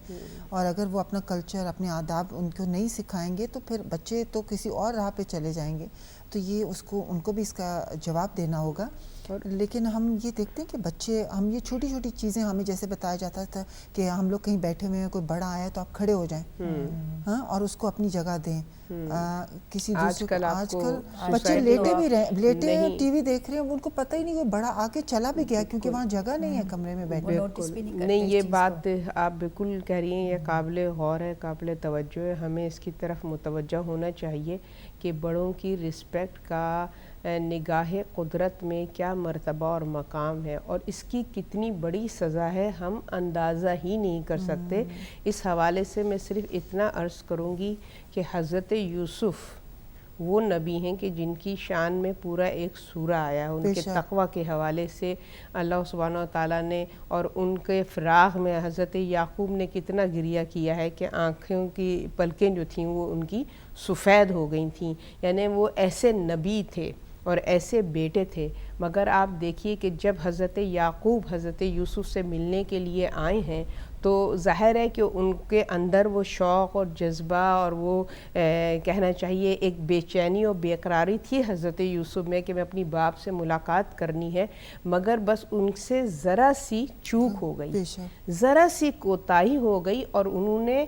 اور اگر وہ اپنا کلچر اپنے آداب ان کو نہیں سکھائیں گے تو پھر بچے تو کسی اور راہ پہ چلے جائیں گے. تو یہ ان کو بھی اس کا جواب دینا ہوگا. لیکن ہم یہ دیکھتے ہیں کہ بچے، ہم یہ چھوٹی چھوٹی چیزیں ہمیں جیسے بتایا جاتا تھا کہ ہم لوگ کہیں بیٹھے ہوئے ہیں، کوئی بڑا آیا تو آپ کھڑے ہو جائیں، ہاں، اور اس کو اپنی جگہ دیں. کسی دوسرے کو آج کل بچے لیٹے بھی لیٹے ٹی وی دیکھ رہے ہیں، ان کو پتہ ہی نہیں کوئی بڑا آ کے چلا بھی گیا کیونکہ وہاں جگہ نہیں ہے کمرے میں بیٹھنے. نہیں، یہ بات آپ بالکل کہہ رہی ہیں، یہ قابل غور ہے، قابل توجہ ہے. ہمیں اس کی طرف متوجہ ہونا چاہیے کہ بڑوں کی رسپیکٹ کا نگاہ قدرت میں کیا مرتبہ اور مقام ہے، اور اس کی کتنی بڑی سزا ہے ہم اندازہ ہی نہیں کر سکتے. اس حوالے سے میں صرف اتنا عرض کروں گی کہ حضرت یوسف وہ نبی ہیں کہ جن کی شان میں پورا ایک سورہ آیا، ان کے تقوی کے حوالے سے اللہ سبحانہ و تعالیٰ نے، اور ان کے فراغ میں حضرت یعقوب نے کتنا گریہ کیا ہے کہ آنکھوں کی پلکیں جو تھیں وہ ان کی سفید ہو گئی تھیں. یعنی وہ ایسے نبی تھے اور ایسے بیٹے تھے. مگر آپ دیکھیے کہ جب حضرت یعقوب حضرت یوسف سے ملنے کے لیے آئے ہیں تو ظاہر ہے کہ ان کے اندر وہ شوق اور جذبہ اور وہ کہنا چاہیے ایک بے چینی اور بے قراری تھی حضرت یوسف میں کہ میں اپنی باپ سے ملاقات کرنی ہے. مگر بس ان سے ذرا سی چوک ہو گئی، ذرا سی کوتاہی ہو گئی، اور انہوں نے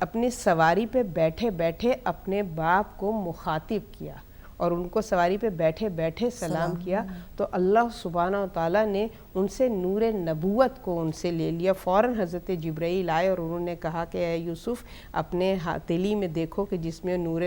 اپنی سواری پہ بیٹھے بیٹھے اپنے باپ کو مخاطب کیا اور ان کو سواری پہ بیٹھے بیٹھے سلام کیا. تو اللہ سبحانہ و تعالیٰ نے ان سے نور نبوت کو ان سے لے لیا. فوراً حضرت جبرائیل آئے اور انہوں نے کہا کہ اے یوسف اپنے ہتھیلی میں دیکھو کہ جس میں نور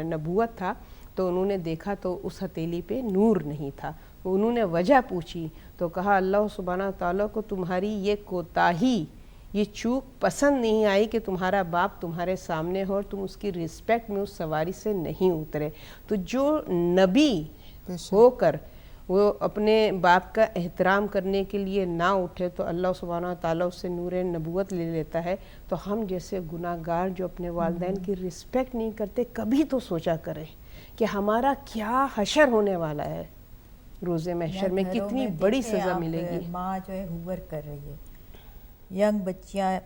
نبوت تھا. تو انہوں نے دیکھا تو اس ہتھیلی پہ نور نہیں تھا. انہوں نے وجہ پوچھی تو کہا اللہ سبحانہ و تعالیٰ کو تمہاری یہ کوتاہی، یہ چوک پسند نہیں آئی کہ تمہارا باپ تمہارے سامنے ہو اور تم اس کی رسپیکٹ میں اس سواری سے نہیں اترے. تو جو نبی ہو کر وہ اپنے باپ کا احترام کرنے کے لیے نہ اٹھے تو اللہ سبحانہ و تعالیٰ اس سے نور نبوت لے لیتا ہے. تو ہم جیسے گناہ گار جو اپنے والدین کی رسپیکٹ نہیں کرتے، کبھی تو سوچا کریں کہ ہمارا کیا حشر ہونے والا ہے روز محشر میں، کتنی بڑی سزا ملے گی. ماں جو ہے ہوور کر رہی ہے، ینگ بچیاں،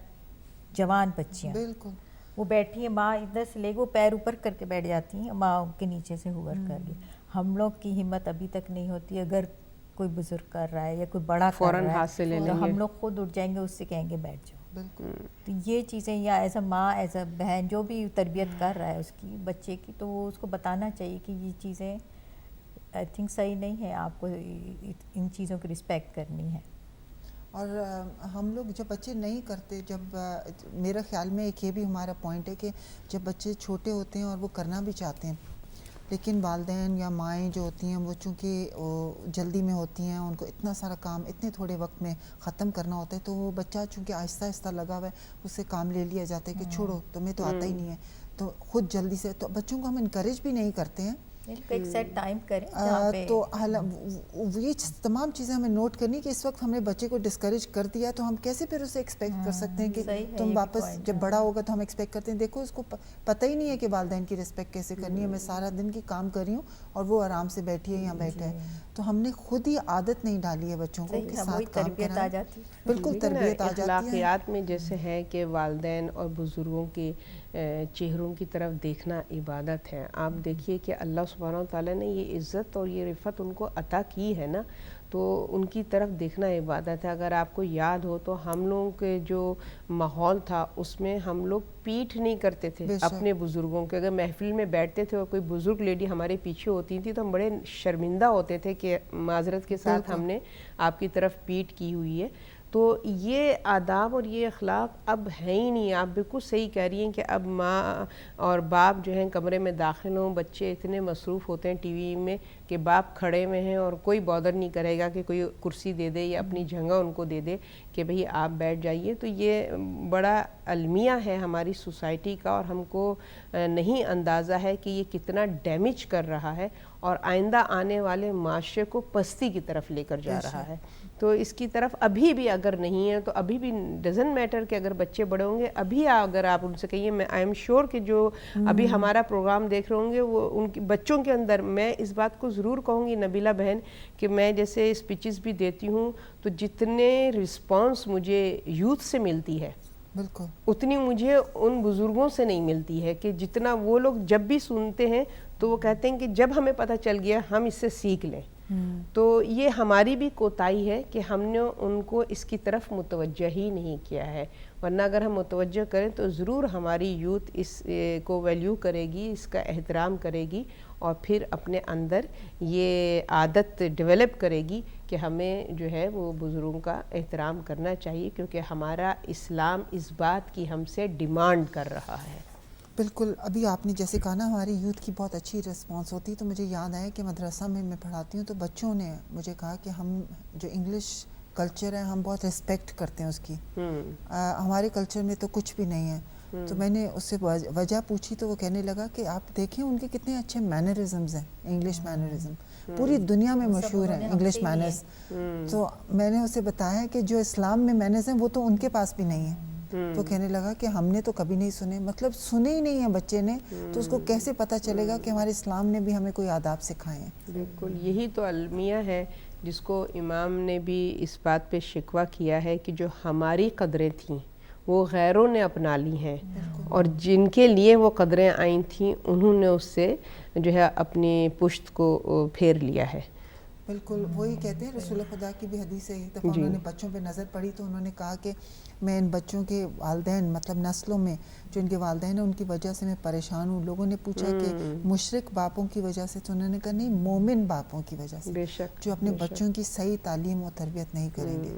جوان بچیاں، بالکل وہ بیٹھی ہیں، ماں ادھر سے لے وہ پیر اوپر کر کے بیٹھ جاتی ہیں، ماں ان کے نیچے سے ہوور کر رہی. ہم لوگ کی ہمت ابھی تک نہیں ہوتی، اگر کوئی بزرگ کر رہا ہے یا کوئی بڑا کر رہا ہے تو ہم لوگ خود اٹھ جائیں گے، اس سے کہیں گے بیٹھ جاؤ. بالکل. تو یہ چیزیں یا ایز اے ماں، ایز اے بہن جو بھی تربیت کر رہا ہے اس کی بچے کی، تو وہ اس کو بتانا چاہیے کہ یہ چیزیں آئی تھنک صحیح نہیں ہے، آپ کو ان چیزوں کی رسپیکٹ کرنی ہے. اور ہم لوگ جب بچے نہیں کرتے، جب میرا خیال میں ایک یہ بھی ہمارا پوائنٹ ہے کہ جب بچے چھوٹے ہوتے ہیں اور وہ کرنا بھی چاہتے ہیں، لیکن والدین یا مائیں جو ہوتی ہیں وہ چونکہ جلدی میں ہوتی ہیں، ان کو اتنا سارا کام اتنے تھوڑے وقت میں ختم کرنا ہوتا ہے، تو وہ بچہ چونکہ آہستہ آہستہ لگا ہوا ہے، اس سے کام لے لیا جاتا ہے کہ چھوڑو تمہیں تو آتا ہی نہیں ہے، تو خود جلدی سے. تو بچوں کو ہم انکریج بھی نہیں کرتے ہیں ایک سیٹ ٹائم کریں جہاں پہ تو یہ تمام چیزیں ہمیں نوٹ کرنی کہ اس وقت ہم نے بچے کو ڈسکریج کر دیا تو ہم کیسے پھر اسے ایکسپیکٹ کر سکتے ہیں کہ تم واپس جب بڑا ہوگا تو ہم ایکسپیکٹ کرتے ہیں دیکھو اس کو پتہ ہی نہیں ہے کہ والدین کی رسپیکٹ کیسے کرنی ہے. میں سارا دن کی کام کر رہی ہوں اور وہ آرام سے بیٹھی ہے یا بیٹھا ہے. تو ہم نے خود ہی عادت نہیں ڈالی ہے بچوں کو کہ ساتھ کام کرائیں. بالکل تربیت آ جاتی ہے. اخلاقیات میں جیسے ہے کہ والدین اور بزرگوں کے چہروں کی طرف دیکھنا عبادت ہے. آپ دیکھیے کہ اللہ سبحانہ و تعالیٰ نے یہ عزت اور یہ رفعت ان کو عطا کی ہے نا, تو ان کی طرف دیکھنا عبادت ہے. اگر آپ کو یاد ہو تو ہم لوگوں کے جو ماحول تھا اس میں ہم لوگ پیٹھ نہیں کرتے تھے اپنے بزرگوں کے. اگر محفل میں بیٹھتے تھے اور کوئی بزرگ لیڈی ہمارے پیچھے ہوتی تھی تو ہم بڑے شرمندہ ہوتے تھے کہ معذرت کے ساتھ ہم نے آپ کی طرف پیٹھ کی ہوئی ہے. تو یہ آداب اور یہ اخلاق اب ہے ہی نہیں. آپ بالکل صحیح کہہ رہی ہیں کہ اب ماں اور باپ جو ہیں کمرے میں داخل ہوں, بچے اتنے مصروف ہوتے ہیں ٹی وی میں کہ باپ کھڑے ہوئے ہیں اور کوئی بادر نہیں کرے گا کہ کوئی کرسی دے دے یا اپنی جگہ ان کو دے دے کہ بھئی آپ بیٹھ جائیے. تو یہ بڑا المیہ ہے ہماری سوسائٹی کا اور ہم کو نہیں اندازہ ہے کہ یہ کتنا ڈیمیج کر رہا ہے اور آئندہ آنے والے معاشرے کو پستی کی طرف لے کر جا رہا ہے. تو اس کی طرف ابھی بھی اگر نہیں ہے تو ابھی بھی ڈزنٹ میٹر کہ اگر بچے بڑے ہوں گے, ابھی اگر آپ ان سے کہیے, میں آئی ایم شیور کہ جو ابھی ہمارا پروگرام دیکھ رہے ہوں گے وہ ان کے بچوں کے اندر, میں اس بات کو ضرور کہوں گی نبیلہ بہن کہ میں جیسے اسپیچز بھی دیتی ہوں تو جتنے رسپانس مجھے یوتھ سے ملتی ہے بالکل اتنی مجھے ان بزرگوں سے نہیں ملتی ہے. کہ جتنا وہ لوگ جب بھی سنتے ہیں تو وہ کہتے ہیں کہ جب ہمیں پتہ چل گیا ہم اس سے سیکھ لیں. تو یہ ہماری بھی کوتاہی ہے کہ ہم نے ان کو اس کی طرف متوجہ ہی نہیں کیا ہے, ورنہ اگر ہم متوجہ کریں تو ضرور ہماری یوتھ اس کو ویلیو کرے گی, اس کا احترام کرے گی اور پھر اپنے اندر یہ عادت ڈیولپ کرے گی کہ ہمیں جو ہے وہ بزرگوں کا احترام کرنا چاہیے, کیونکہ ہمارا اسلام اس بات کی ہم سے ڈیمانڈ کر رہا ہے. بالکل. ابھی آپ نے جیسے کہا نا ہماری یوتھ کی بہت اچھی رسپانس ہوتی, تو مجھے یاد آیا کہ مدرسہ میں پڑھاتی ہوں تو بچوں نے مجھے کہا کہ ہم جو انگلش کلچر ہے ہم بہت ریسپیکٹ کرتے ہیں اس کی, ہمارے کلچر میں تو کچھ بھی نہیں ہے. تو میں نے اس سے وجہ پوچھی تو وہ کہنے لگا کہ آپ دیکھیں ان کے کتنے اچھے مینرزمز ہیں, انگلش مینرزم پوری دنیا میں مشہور ہیں انگلش مینرز. تو میں نے اسے بتایا کہ جو اسلام میں مینرز ہیں وہ تو ان کے پاس بھی نہیں ہیں. تو کہنے لگا کہ ہم نے تو کبھی نہیں سنے, مطلب سنے ہی نہیں ہیں بچے نے, تو اس کو کیسے پتہ چلے گا کہ ہمارے اسلام نے بھی ہمیں کوئی آداب سکھائے ہیں. بالکل یہی تو المیہ ہے جس کو امام نے بھی اس بات پہ شکوہ کیا ہے کہ جو ہماری قدریں تھیں وہ غیروں نے اپنا لی ہیں, اور جن کے لیے وہ قدریں آئی تھیں انہوں نے اس سے جو ہے اپنی پشت کو پھیر لیا ہے. بالکل وہی کہتے ہیں, رسول خدا کی بھی حدیث ہے, ایک دفعہ انہوں نے بچوں پہ نظر پڑی تو انہوں نے کہا کہ میں ان بچوں کے والدین مطلب نسلوں میں جو ان کے والدین ہیں ان کی وجہ سے میں پریشان ہوں. لوگوں نے پوچھا کہ مشرک باپوں کی وجہ سے, تو انہوں نے کہا نہیں, مومن باپوں کی وجہ سے جو اپنے بچوں کی صحیح تعلیم و تربیت نہیں کریں گے.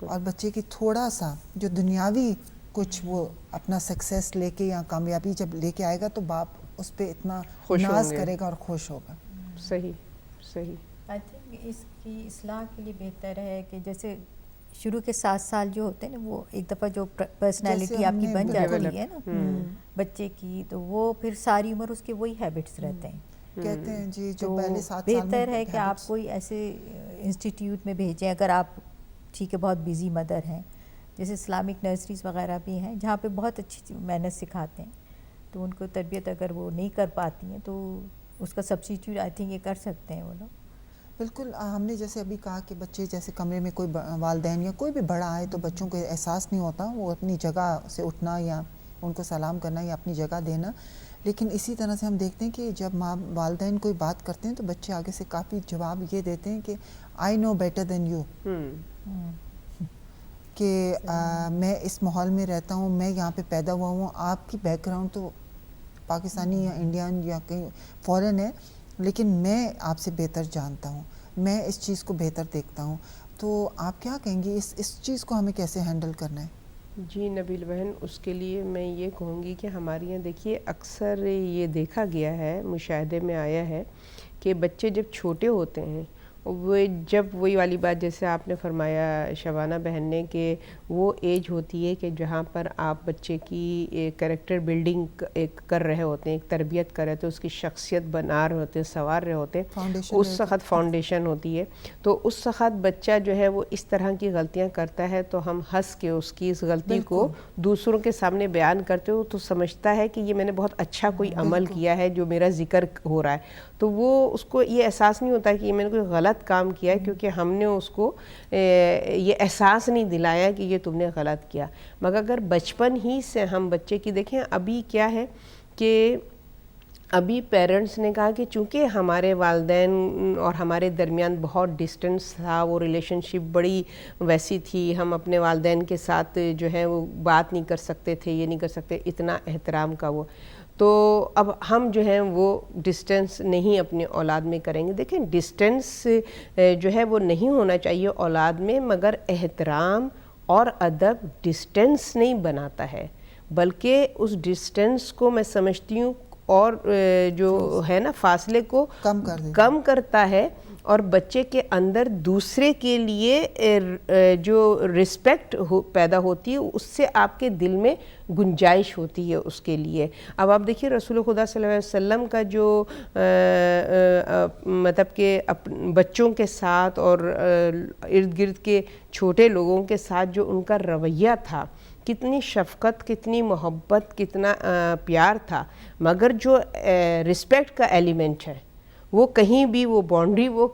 اور بچے کی تھوڑا سا جو دنیاوی کچھ وہ اپنا سکسیس لے کے یا کامیابی جب لے کے آئے گا تو باپ اس پہ اتنا ناز کرے گا اور خوش ہوگا. صحیح صحیح. آئی تھنک اس کی اصلاح کے لیے بہتر ہے کہ جیسے شروع کے 7 سال جو ہوتے ہیں نا, وہ ایک دفعہ جو پرسنالٹی آپ کی بن جاتی ہے نا بچے کی, تو وہ پھر ساری عمر اس کے وہی ہیبٹس رہتے ہیں. کہتے ہیں جی جو پہلے 7 سال بہتر ہے کہ آپ کوئی ایسے انسٹیٹیوٹ میں بھیجیں اگر آپ ٹھیک ہے بہت بیزی مدر ہیں, جیسے اسلامک نرسریز وغیرہ بھی ہیں جہاں پہ بہت اچھی مینرز سکھاتے ہیں, تو ان کو تربیت اگر وہ نہیں کر پاتی ہیں تو اس کا سبسٹیٹیوٹ آئی تھنک یہ کر سکتے ہیں وہ لوگ. بالکل. ہم نے جیسے ابھی کہا کہ بچے جیسے کمرے میں کوئی والدین یا کوئی بھی بڑا آئے تو بچوں کو احساس نہیں ہوتا, وہ اپنی جگہ سے اٹھنا یا ان کو سلام کرنا یا اپنی جگہ دینا. لیکن اسی طرح سے ہم دیکھتے ہیں کہ جب والدین کوئی بات کرتے ہیں تو بچے آگے سے کافی جواب یہ دیتے ہیں کہ آئی نو بیٹر دین یو, کہ میں اس ماحول میں رہتا ہوں, میں یہاں پہ پیدا ہوا ہوں, آپ کی بیک گراؤنڈ تو پاکستانی یا انڈین یا کہیں فورن ہے, لیکن میں آپ سے بہتر جانتا ہوں, میں اس چیز کو بہتر دیکھتا ہوں. تو آپ کیا کہیں گی اس چیز کو ہمیں کیسے ہینڈل کرنا ہے؟ جی نبیل بہن, اس کے لیے میں یہ کہوں گی کہ ہمارے یہاں دیکھیے اکثر یہ دیکھا گیا ہے, مشاہدے میں آیا ہے کہ بچے جب چھوٹے ہوتے ہیں وہ جب وہی والی بات جیسے آپ نے فرمایا شبانہ بہن نے کہ وہ ایج ہوتی ہے کہ جہاں پر آپ بچے کی کریکٹر بلڈنگ ایک کر رہے ہوتے ہیں، ایک تربیت کر رہے ہوتے ہیں، اس کی شخصیت بنا رہے ہوتے ہیں، سنوار رہے ہوتے ہیں، اس وقت فاؤنڈیشن ہوتی ہے. تو اس وقت بچہ جو ہے وہ اس طرح کی غلطیاں کرتا ہے تو ہم ہنس کے اس کی اس غلطی کو دوسروں کے سامنے بیان کرتے ہو تو سمجھتا ہے کہ یہ میں نے بہت اچھا کوئی عمل کیا ہے جو میرا ذکر ہو رہا ہے. تو وہ اس کو یہ احساس نہیں ہوتا کہ یہ میں نے کوئی غلط کام کیا ہے، کیونکہ ہم نے اس کو یہ احساس نہیں دلایا کہ یہ تم نے غلط کیا. مگر اگر بچپن ہی سے ہم بچے کی دیکھیں، ابھی کیا ہے کہ ابھی پیرنٹس نے کہا کہ چونکہ ہمارے والدین اور ہمارے درمیان بہت ڈسٹنس تھا، وہ ریلیشن شپ بڑی ویسی تھی، ہم اپنے والدین کے ساتھ جو ہے وہ بات نہیں کر سکتے تھے، یہ نہیں کر سکتے، اتنا احترام کا وہ. تو اب ہم جو ہیں وہ ڈسٹنس نہیں اپنے اولاد میں کریں گے. دیکھیں ڈسٹنس جو ہے وہ نہیں ہونا چاہیے اولاد میں، مگر احترام اور ادب ڈسٹنس نہیں بناتا ہے، بلکہ اس ڈسٹنس کو میں سمجھتی ہوں اور جو ہے نا فاصلے کو کم کرتا ہے، اور بچے کے اندر دوسرے کے لیے جو رسپیکٹ پیدا ہوتی ہے اس سے آپ کے دل میں گنجائش ہوتی ہے اس کے لیے. اب آپ دیکھیے رسول خدا صلی اللہ علیہ وسلم کا جو مطلب کہ بچوں کے ساتھ اور ارد گرد کے چھوٹے لوگوں کے ساتھ جو ان کا رویہ تھا، کتنی شفقت، کتنی محبت، کتنا پیار تھا، مگر جو رسپیکٹ کا ایلیمنٹ ہے وہ کہیں بھی وہ باؤنڈری وہ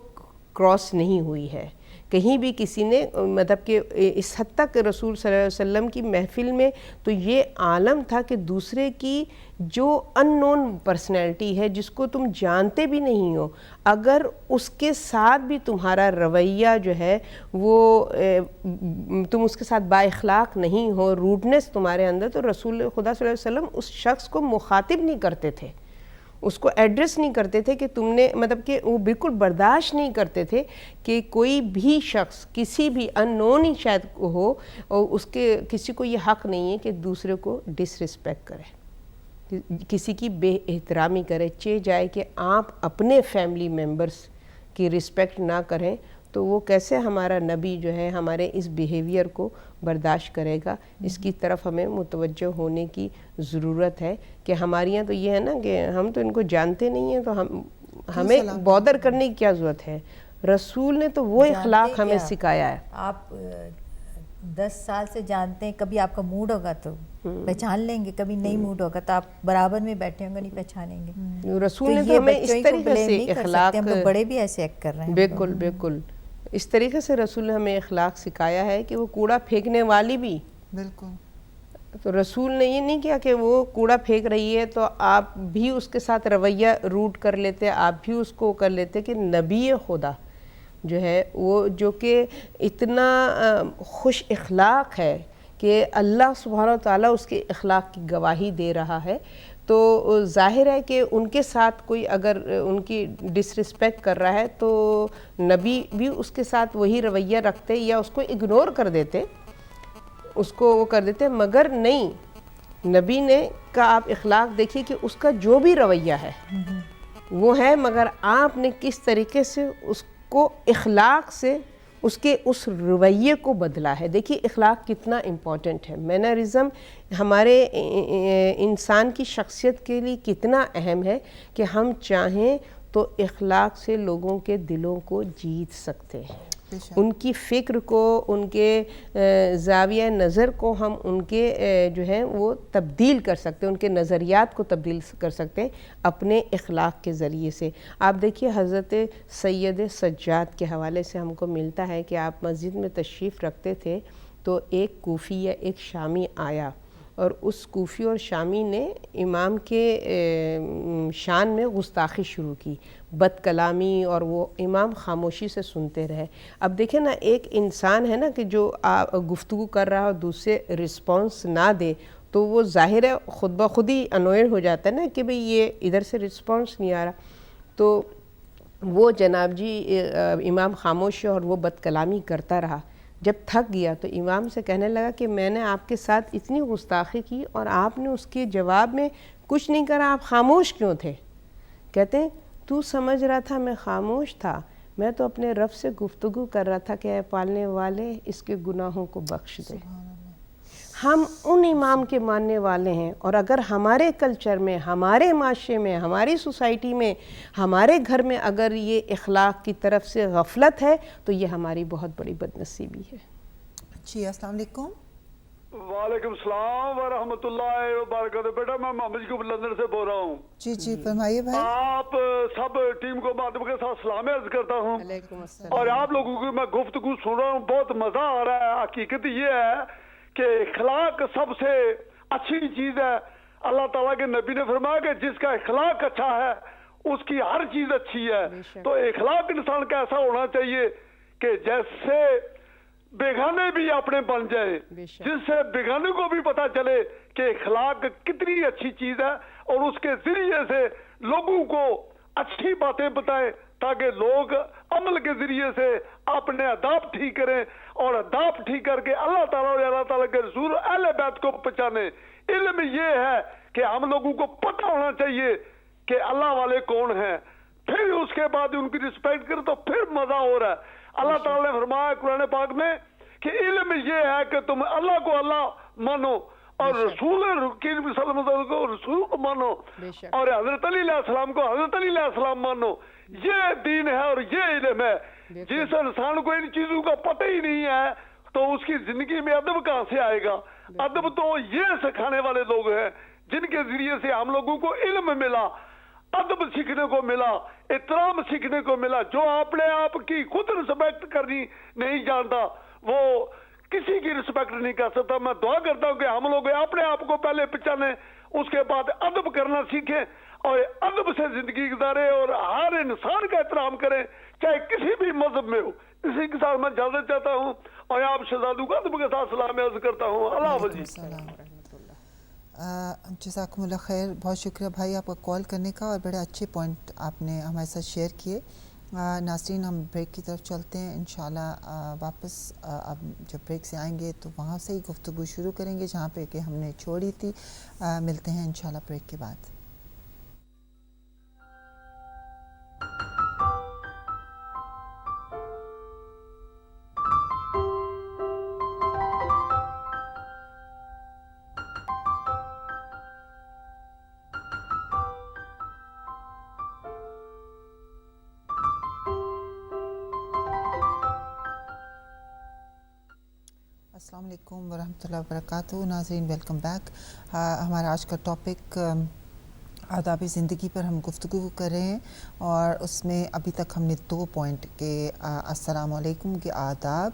کراس نہیں ہوئی ہے. کہیں بھی کسی نے مطلب کہ اس حد تک رسول صلی اللہ علیہ وسلم کی محفل میں تو یہ عالم تھا کہ دوسرے کی جو ان نون پرسنالٹی ہے، جس کو تم جانتے بھی نہیں ہو، اگر اس کے ساتھ بھی تمہارا رویہ جو ہے وہ تم اس کے ساتھ با اخلاق نہیں ہو، روڈنس تمہارے اندر، تو رسول خدا صلی اللہ علیہ وسلم اس شخص کو مخاطب نہیں کرتے تھے، اس کو ایڈریس نہیں کرتے تھے کہ تم نے مطلب کہ وہ بالکل برداشت نہیں کرتے تھے کہ کوئی بھی شخص کسی بھی ان نون ہی شاید ہو اور اس کے کسی کو یہ حق نہیں ہے کہ دوسرے کو ڈس رسپیکٹ کرے، کسی کی بے احترامی کرے. چاہے جائے کہ آپ اپنے فیملی ممبرس کی رسپیکٹ نہ کریں تو وہ کیسے ہمارا نبی جو ہے ہمارے اس بیہیویئر کو برداشت کرے گا. اس کی طرف ہمیں متوجہ ہونے کی ضرورت ہے کہ ہمارے یہاں تو یہ ہے نا کہ ہم تو ان کو جانتے نہیں ہیں، تو ہمیں بودر کرنے کی کیا ضرورت ہے. رسول نے تو وہ اخلاق ہمیں سکھایا ہے. آپ 10 سال سے جانتے ہیں، کبھی آپ کا موڈ ہوگا تو پہچان لیں گے، کبھی نہیں موڈ ہوگا تو آپ برابر میں بیٹھے ہوں گے نہیں پہچانیں گے. رسول نے تو ہمیں اس طریقے سے اخلاق، ہم تو بڑے بھی ایسے ایکٹ کر رہے ہیں. بالکل بالکل اس طریقے سے رسول نے ہمیں اخلاق سکھایا ہے کہ وہ کوڑا پھینکنے والی بھی، بالکل، تو رسول نے یہ نہیں کیا کہ وہ کوڑا پھینک رہی ہے تو آپ بھی اس کے ساتھ رویہ روٹ کر لیتے، آپ بھی اس کو کر لیتے. کہ نبی خدا جو ہے وہ جو کہ اتنا خوش اخلاق ہے کہ اللہ سبحانہ وتعالیٰ اس کے اخلاق کی گواہی دے رہا ہے، تو ظاہر ہے کہ ان کے ساتھ کوئی اگر ان کی ڈس رسپیکٹ کر رہا ہے تو نبی بھی اس کے ساتھ وہی رویہ رکھتے یا اس کو اگنور کر دیتے، اس کو وہ کر دیتے. مگر نہیں، نبی نے کا آپ اخلاق دیکھیے کہ اس کا جو بھی رویہ ہے وہ ہے، مگر آپ نے کس طریقے سے اس کو اخلاق سے اس کے اس رویے کو بدلا ہے. دیکھیے اخلاق کتنا امپورٹنٹ ہے. مینرزم ہمارے انسان کی شخصیت کے لیے کتنا اہم ہے کہ ہم چاہیں تو اخلاق سے لوگوں کے دلوں کو جیت سکتے ہیں، ان کی فکر کو، ان کے زاویہ نظر کو ہم ان کے جو ہیں وہ تبدیل کر سکتے ہیں، ان کے نظریات کو تبدیل کر سکتے ہیں اپنے اخلاق کے ذریعے سے. آپ دیکھیے حضرت سید سجاد کے حوالے سے ہم کو ملتا ہے کہ آپ مسجد میں تشریف رکھتے تھے تو ایک کوفی یا ایک شامی آیا، اور اس کوفی اور شامی نے امام کے شان میں گستاخی شروع کی، بد کلامی، اور وہ امام خاموشی سے سنتے رہے. اب دیکھیں نا، ایک انسان ہے نا کہ جو گفتگو کر رہا اور دوسرے رسپانس نہ دے تو وہ ظاہر ہے خود بخود ہی انوئر ہو جاتا ہے نا کہ بھئی یہ ادھر سے رسپانس نہیں آ رہا. تو وہ جناب جی امام خاموش اور وہ بد کلامی کرتا رہا. جب تھک گیا تو امام سے کہنے لگا کہ میں نے آپ کے ساتھ اتنی گستاخی کی اور آپ نے اس کے جواب میں کچھ نہیں کرا، آپ خاموش کیوں تھے؟ کہتے ہیں تو سمجھ رہا تھا میں خاموش تھا، میں تو اپنے رب سے گفتگو کر رہا تھا کہ اے پالنے والے اس کے گناہوں کو بخش دے. ہم ان امام کے ماننے والے ہیں، اور اگر ہمارے کلچر میں، ہمارے معاشرے میں، ہماری سوسائٹی میں، ہمارے گھر میں اگر یہ اخلاق کی طرف سے غفلت ہے تو یہ ہماری بہت بڑی بد نصیبی ہے. جی السلام علیکم. وعلیکم السلام ورحمۃ اللہ وبرکاتہ. بیٹا میں محمد کو لندن سے بول رہا ہوں. جی جی فرمائیے بھائی. آپ سب ٹیم کو مادم کے ساتھ سلام عرض کرتا ہوں. علیکم السلام. اور آپ لوگوں کی میں گفتگو سن رہا ہوں، بہت مزہ آ رہا ہے. حقیقت یہ ہے کہ اخلاق سب سے اچھی چیز ہے. اللہ تعالیٰ کے نبی نے فرمایا کہ جس کا اخلاق اچھا ہے اس کی ہر چیز اچھی ہے. تو اخلاق انسان کا ایسا ہونا چاہیے کہ جیسے بیگانے بھی اپنے بن جائے، جس سے بیگانے کو بھی پتا چلے کہ اخلاق کتنی اچھی چیز ہے، اور اس کے ذریعے سے لوگوں کو اچھی باتیں بتائیں تاکہ لوگ عمل کے ذریعے سے اپنے آداب ٹھیک کریں، اور آداب ٹھیک کر کے اللہ تعالیٰ اور اللہ تعالیٰ کے رسول اہل بیت کو پہچانے. علم یہ ہے کہ ہم لوگوں کو پتہ ہونا چاہیے کہ اللہ والے کون ہیں، پھر اس کے بعد ان کی رسپیکٹ کرے تو پھر مزہ ہو رہا ہے. اللہ تعالیٰ نے فرمایا قرآن پاک میں کہ علم یہ ہے کہ تم اللہ کو اللہ مانو اور رسول صلی اللہ علیہ وسلم کو رسول کو مانو، اور حضرت علی علیہ السلام کو حضرت علی علیہ السلام مانو. یہ دین ہے اور یہ علم ہے. جس انسان کو ان چیزوں کا پتہ ہی نہیں ہے تو اس کی زندگی میں ادب کہاں سے آئے گا؟ ادب تو یہ سکھانے والے لوگ ہیں جن کے ذریعے سے ہم لوگوں کو علم ملا، ادب سیکھنے کو ملا، احترام سیکھنے کو ملا. جو اپنے آپ کی خود رسپیکٹ کرنی نہیں جانتا وہ کسی کی رسپیکٹ نہیں کر سکتا. میں دعا کرتا ہوں کہ ہم لوگ اپنے آپ کو پہلے پہچانے، اس کے بعد ادب کرنا سیکھیں اور ادب سے زندگی گزارے اور ہر انسان کا احترام کریں چاہے کسی بھی مذہب میں ہو. اسی کے ساتھ میں اجازت چاہتا ہوں اور آپ شہزادوں کو ادب کے ساتھ سلام عرض کرتا ہوں. اللہ حافظ. جزاکم اللہ خیر. بہت شکریہ بھائی آپ کا کال کرنے کا، اور بڑے اچھے پوائنٹ آپ نے ہمارے ساتھ شیئر کیے. ناظرین ہم بریک کی طرف چلتے ہیں. انشاءاللہ واپس اب جب بریک سے آئیں گے تو وہاں سے ہی گفتگو شروع کریں گے جہاں پہ کہ ہم نے چھوڑی تھی. ملتے ہیں انشاءاللہ بریک کے بعد. السلام علیکم ورحمۃ اللہ وبرکاتہ. ناظرین ویلکم بیک. ہمارا آج کا ٹاپک آداب زندگی پر ہم گفتگو کر رہے ہیں، اور اس میں ابھی تک ہم نے 2 پوائنٹ کہ السلام علیکم کے آداب،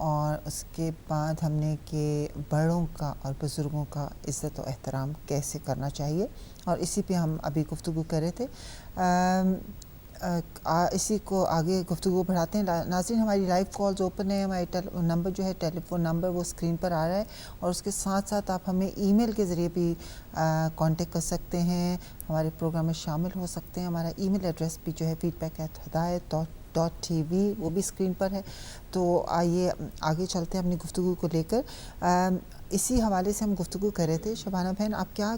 اور اس کے بعد ہم نے کہ بڑوں کا اور بزرگوں کا عزت و احترام کیسے کرنا چاہیے، اور اسی پہ ہم ابھی گفتگو کر رہے تھے. اسی کو آگے گفتگو بڑھاتے ہیں. ناظرین ہماری لائیو کالز اوپن ہے. ہمارے نمبر جو ہے ٹیلی فون نمبر وہ اسکرین پر آ رہا ہے، اور اس کے ساتھ ساتھ آپ ہمیں ای میل کے ذریعے بھی کانٹیکٹ کر سکتے ہیں، ہمارے پروگرام میں شامل ہو سکتے ہیں. ہمارا ای میل ایڈریس بھی جو ہے feedback@hidayat.tv وہ بھی اسکرین پر ہے. تو آئیے آگے چلتے ہیں اپنی گفتگو کو لے کر. اسی حوالے سے ہم گفتگو کر رہے تھے. شبانہ بہن آپ کیا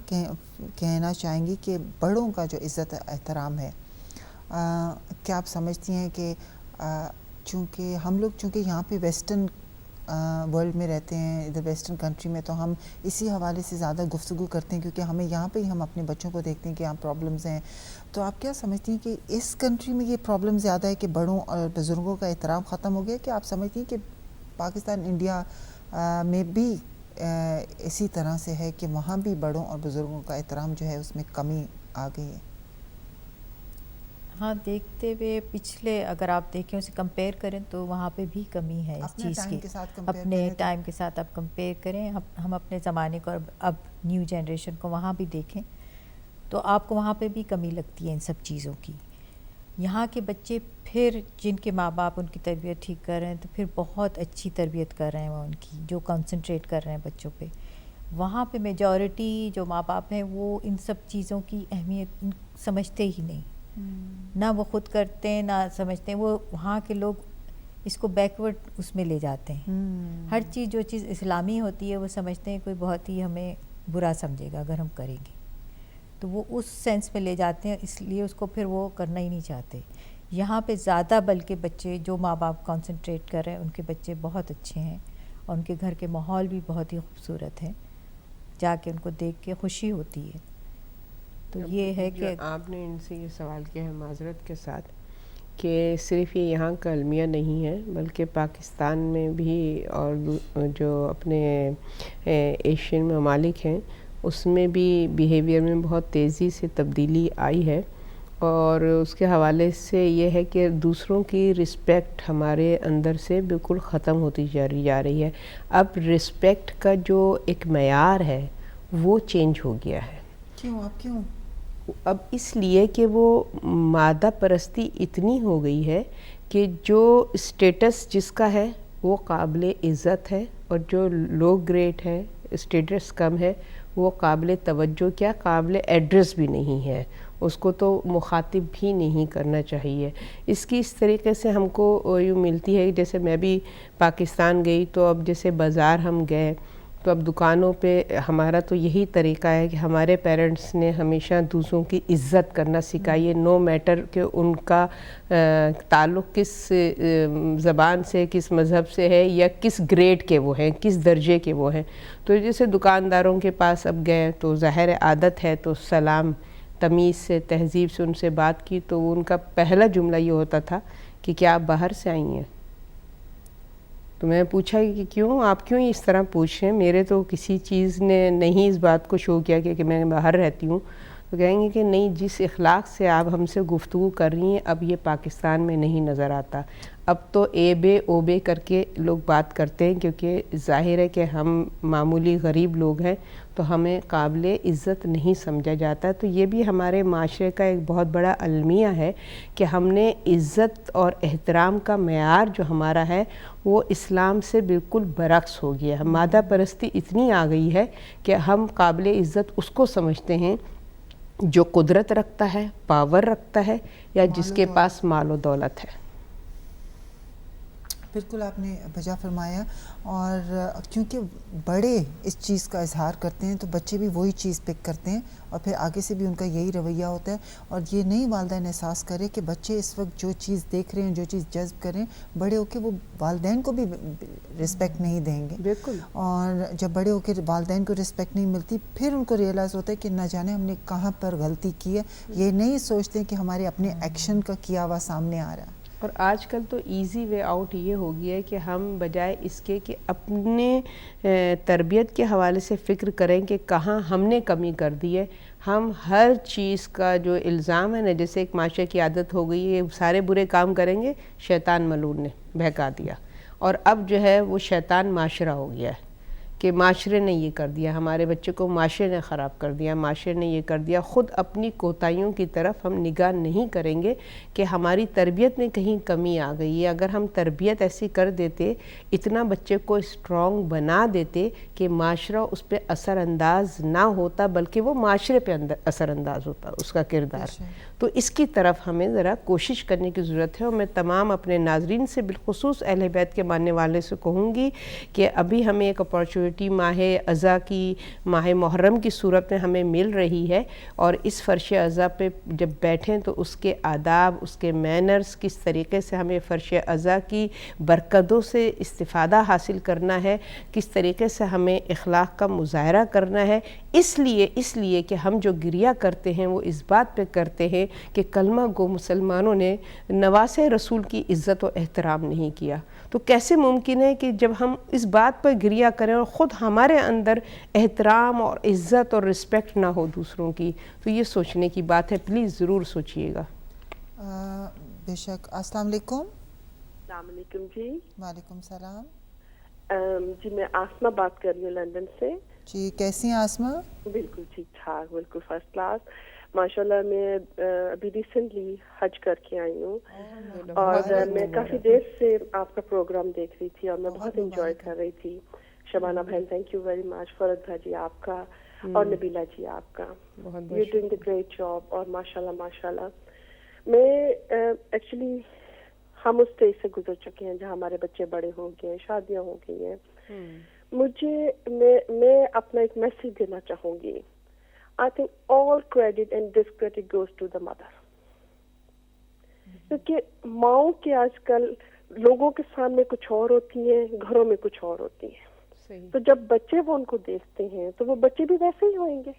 کہنا چاہیں گی کہ بڑوں کا جو عزت احترام ہے، کیا آپ سمجھتی ہیں کہ چونکہ ہم لوگ یہاں پہ ویسٹرن ورلڈ میں رہتے ہیں، ادھر ویسٹرن کنٹری میں، تو ہم اسی حوالے سے زیادہ گفتگو کرتے ہیں کیونکہ ہمیں یہاں پہ ہی ہم اپنے بچوں کو دیکھتے ہیں کہ یہاں پرابلمز ہیں. تو آپ کیا سمجھتی ہیں کہ اس کنٹری میں یہ پرابلم زیادہ ہے کہ بڑوں اور بزرگوں کا احترام ختم ہو گیا، کہ آپ سمجھتی ہیں کہ پاکستان انڈیا میں بھی اسی طرح سے ہے کہ وہاں بھی بڑوں اور بزرگوں کا احترام جو ہے اس میں کمی آ گئی ہے؟ ہاں، دیکھتے ہوئے پچھلے اگر آپ دیکھیں اسے کمپیئر کریں تو وہاں پہ بھی کمی ہے اس چیز کی. اپنے ٹائم کے ساتھ آپ کمپیئر کریں، ہم اپنے زمانے کو اب نیو جنریشن کو وہاں بھی دیکھیں تو آپ کو وہاں پہ بھی کمی لگتی ہے ان سب چیزوں کی. یہاں کے بچے پھر جن کے ماں باپ ان کی تربیت ٹھیک کر رہے ہیں تو پھر بہت اچھی تربیت کر رہے ہیں وہ ان کی، جو کنسنٹریٹ کر رہے ہیں بچوں پہ. وہاں پہ میجورٹی جو ماں باپ ہیں وہ ان سب چیزوں کی اہمیت سمجھتے ہی نہیں، نہ وہ خود کرتے ہیں نہ سمجھتے ہیں. وہ وہاں کے لوگ اس کو بیکورڈ اس میں لے جاتے ہیں. ہر چیز جو چیز اسلامی ہوتی ہے وہ سمجھتے ہیں کوئی بہت ہی ہمیں برا سمجھے گا اگر ہم کریں گے، تو وہ اس سینس میں لے جاتے ہیں، اس لیے اس کو پھر وہ کرنا ہی نہیں چاہتے. یہاں پہ زیادہ بلکہ بچے جو ماں باپ کنسنٹریٹ کر رہے ہیں ان کے بچے بہت اچھے ہیں اور ان کے گھر کے ماحول بھی بہت ہی خوبصورت ہے, جا کے ان کو دیکھ کے خوشی ہوتی ہے. تو یہ ہے کہ آپ نے ان سے یہ سوال کیا ہے معذرت کے ساتھ کہ صرف یہ یہاں کا المیہ نہیں ہے بلکہ پاکستان میں بھی اور جو اپنے ایشین ممالک ہیں اس میں بھی بیہیویئر میں بہت تیزی سے تبدیلی آئی ہے, اور اس کے حوالے سے یہ ہے کہ دوسروں کی رسپیکٹ ہمارے اندر سے بالکل ختم ہوتی جا رہی ہے. اب رسپیکٹ کا جو ایک معیار ہے وہ چینج ہو گیا ہے. کیوں؟ اب اس لیے کہ وہ مادہ پرستی اتنی ہو گئی ہے کہ جو اسٹیٹس جس کا ہے وہ قابل عزت ہے, اور جو لو گریڈ ہے, اسٹیٹس کم ہے, وہ قابل توجہ کیا قابل ایڈریس بھی نہیں ہے, اس کو تو مخاطب بھی نہیں کرنا چاہیے. اس کی اس طریقے سے ہم کو یوں ملتی ہے جیسے میں بھی پاکستان گئی تو اب جیسے بازار ہم گئے تو اب دکانوں پہ ہمارا تو یہی طریقہ ہے کہ ہمارے پیرنٹس نے ہمیشہ دوسروں کی عزت کرنا سکھائی ہے, نو میٹر کہ ان کا تعلق کس زبان سے, کس مذہب سے ہے, یا کس گریڈ کے وہ ہیں, کس درجے کے وہ ہیں. تو جیسے دکانداروں کے پاس اب گئے تو ظاہر عادت ہے تو سلام تمیز سے تہذیب سے ان سے بات کی, تو ان کا پہلا جملہ یہ ہوتا تھا کہ کیا آپ باہر سے آئی ہیں؟ تو میں پوچھا کہ کیوں, آپ کیوں اس طرح پوچھ رہے ہیں, میرے تو کسی چیز نے نہیں اس بات کو شو کیا کہ میں باہر رہتی ہوں. تو کہیں گے کہ نہیں, جس اخلاق سے آپ ہم سے گفتگو کر رہی ہیں اب یہ پاکستان میں نہیں نظر آتا. اب تو اے بے او بے کر کے لوگ بات کرتے ہیں, کیونکہ ظاہر ہے کہ ہم معمولی غریب لوگ ہیں تو ہمیں قابل عزت نہیں سمجھا جاتا. تو یہ بھی ہمارے معاشرے کا ایک بہت بڑا المیہ ہے کہ ہم نے عزت اور احترام کا معیار جو ہمارا ہے وہ اسلام سے بالکل برعکس ہو گیا ہے. مادہ پرستی اتنی آ گئی ہے کہ ہم قابل عزت اس کو سمجھتے ہیں جو قدرت رکھتا ہے, پاور رکھتا ہے, یا جس کے پاس مال و دولت ہے. بالکل آپ نے بجا فرمایا. اور کیونکہ بڑے اس چیز کا اظہار کرتے ہیں تو بچے بھی وہی چیز پک کرتے ہیں اور پھر آگے سے بھی ان کا یہی رویہ ہوتا ہے. اور یہ نہیں والدین احساس کرے کہ بچے اس وقت جو چیز دیکھ رہے ہیں, جو چیز جذب کریں, بڑے ہو کے وہ والدین کو بھی رسپیکٹ نہیں دیں گے. بالکل. اور جب بڑے ہو کے والدین کو رسپیکٹ نہیں ملتی پھر ان کو ریئلائز ہوتا ہے کہ نہ جانے ہم نے کہاں پر غلطی کی ہے. یہ نہیں سوچتے کہ ہمارے اپنے ایکشن کا کیا ہوا سامنے آ رہا ہے. اور آج کل تو ایزی وے آؤٹ یہ ہو گیا ہے کہ ہم بجائے اس کے کہ اپنے تربیت کے حوالے سے فکر کریں کہ کہاں ہم نے کمی کر دی ہے, ہم ہر چیز کا جو الزام ہے نا, جیسے ایک معاشرے کی عادت ہو گئی ہے سارے برے کام کریں گے شیطان ملعون نے بہکا دیا, اور اب جو ہے وہ شیطان معاشرہ ہو گیا ہے کہ معاشرے نے یہ کر دیا, ہمارے بچے کو معاشرے نے خراب کر دیا, معاشرے نے یہ کر دیا. خود اپنی کوتاہیوں کی طرف ہم نگاہ نہیں کریں گے کہ ہماری تربیت میں کہیں کمی آ گئی ہے. اگر ہم تربیت ایسی کر دیتے, اتنا بچے کو اسٹرانگ بنا دیتے کہ معاشرہ اس پہ اثر انداز نہ ہوتا بلکہ وہ معاشرے پہ اثر انداز ہوتا اس کا کردار. تو اس کی طرف ہمیں ذرا کوشش کرنے کی ضرورت ہے. اور میں تمام اپنے ناظرین سے بالخصوص اہل بیت کے ماننے والے سے کہوں گی کہ ابھی ہمیں ایک اپارچونیٹی ماہ عزا کی, ماہ محرم کی صورت میں ہمیں مل رہی ہے, اور اس فرش عزا پہ جب بیٹھیں تو اس کے آداب, اس کے مینرز, کس طریقے سے ہمیں فرش عزا کی برکتوں سے استفادہ حاصل کرنا ہے, کس طریقے سے ہمیں اخلاق کا مظاہرہ کرنا ہے. اس لیے کہ ہم جو گریہ کرتے ہیں وہ اس بات پہ کرتے ہیں کہ کلمہ گو مسلمانوں نے نواسے رسول کی عزت و احترام نہیں کیا. تو کیسے ممکن ہے کہ جب ہم اس بات پر گریہ کریں اور خود ہمارے اندر احترام اور عزت اور رسپیکٹ نہ ہو دوسروں کی؟ تو یہ سوچنے کی بات ہے, پلیز ضرور سوچئے گا. بے شک. السلام علیکم. السلام علیکم جی. وعلیکم السلام. جی میں آسمہ بات کر رہی ہوں لندن سے. جی کیسی ہیں آسمہ؟ بالکل ٹھیک ٹھاک, بالکل فرسٹ کلاس ماشاء اللہ. میں ابھی ریسنٹلی حج کر کے آئی ہوں, اور میں کافی دیر سے آپ کا پروگرام دیکھ رہی تھی اور میں بہت انجوائے کر رہی تھی. شبانہ بہن تھینک یو ویری مچ. فرد بھائی جی آپ کا, اور نبیلہ جی آپ کا, you doing a great job. اور ماشاء اللہ میں ایکچولی ہم اس اسٹیج سے گزر چکے ہیں جہاں ہمارے بچے بڑے ہو گئے ہیں, شادیاں ہو گئی ہیں. میں اپنا ایک میسج دینا چاہوں گی. I think all credit and discredit goes to the mother. کیونکہ ماؤں کے آج کل لوگوں کے سامنے کچھ اور ہوتی ہیں, گھروں میں کچھ اور ہوتی ہیں. تو جب بچے وہ ان کو دیکھتے ہیں تو وہ بچے بھی ویسے ہی ہوئیں گے.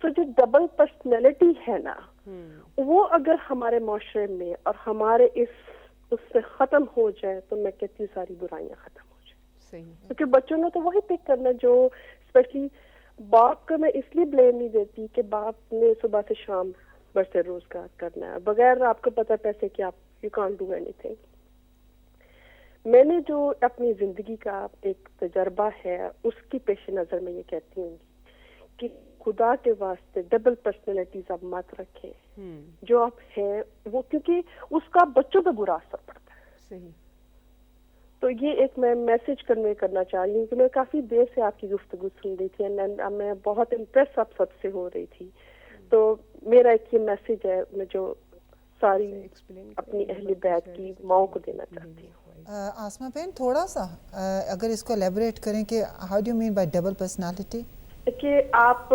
تو جو ڈبل پرسنالٹی ہے نا, وہ اگر ہمارے معاشرے میں اور ہمارے اس سے ختم ہو جائے تو میں کہتی ہوں ساری برائیاں ختم ہو جائیں. کیونکہ بچوں نے تو وہی پک کرنا جو اسپیشلی باپ کا میں اس لیے بلیم نہیں دیتی کہ باپ نے صبح سے شام برسے روزگار کرنا ہے, بغیر آپ کو پتہ پیسے کہ آپ you can't do any thing. میں نے جو اپنی زندگی کا ایک تجربہ ہے اس کی پیش نظر میں یہ کہتی ہوں کہ خدا کے واسطے ڈبل پرسنالٹیز آپ مت رکھیں. جو آپ ہیں وہ, کیونکہ اس کا بچوں پہ برا اثر پڑتا ہے. تو یہ ایک میں میسج کنوے کرنا چاہ رہی ہوں کہ میں کافی دیر سے آپ کی گفتگو سن رہی تھی, میں بہت امپریس آپ سب سے ہو رہی تھی. تو میرا ایک یہ میسج ہے میں جو ساری اپنی اہل بیت کی ماؤں کو دینا چاہتی ہوں. آسما بہن تھوڑا سا اگر اس کو ایلیبوریٹ کریں کہ how do you mean by double personality? کہ آپ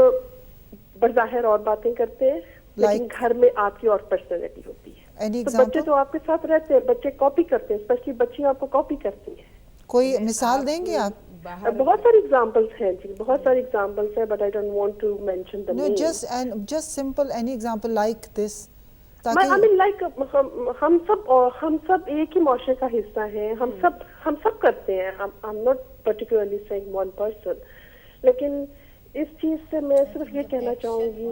بظاہر اور باتیں کرتے ہیں لیکن گھر میں آپ کی اور پرسنالٹی ہوتی ہے. تو بچے تو آپ کے ساتھ رہتے ہیں, بچے کاپی کرتے ہیں, اسپیشلی بچیاں آپ کو کاپی کرتی ہیں. کوئی مثال دیں گے آپ؟ بہت ساری ایگزامپلس ہیں جی, بہت ساری ایگزامپلس ہیں, but I don't want to mention the name. Just simple any example like this. ہم سب ایک ہی معاشرے کا حصہ ہیں, ہم سب کرتے ہیں. I'm not particularly saying one person, لیکن اس چیز سے میں صرف یہ کہنا چاہوں گی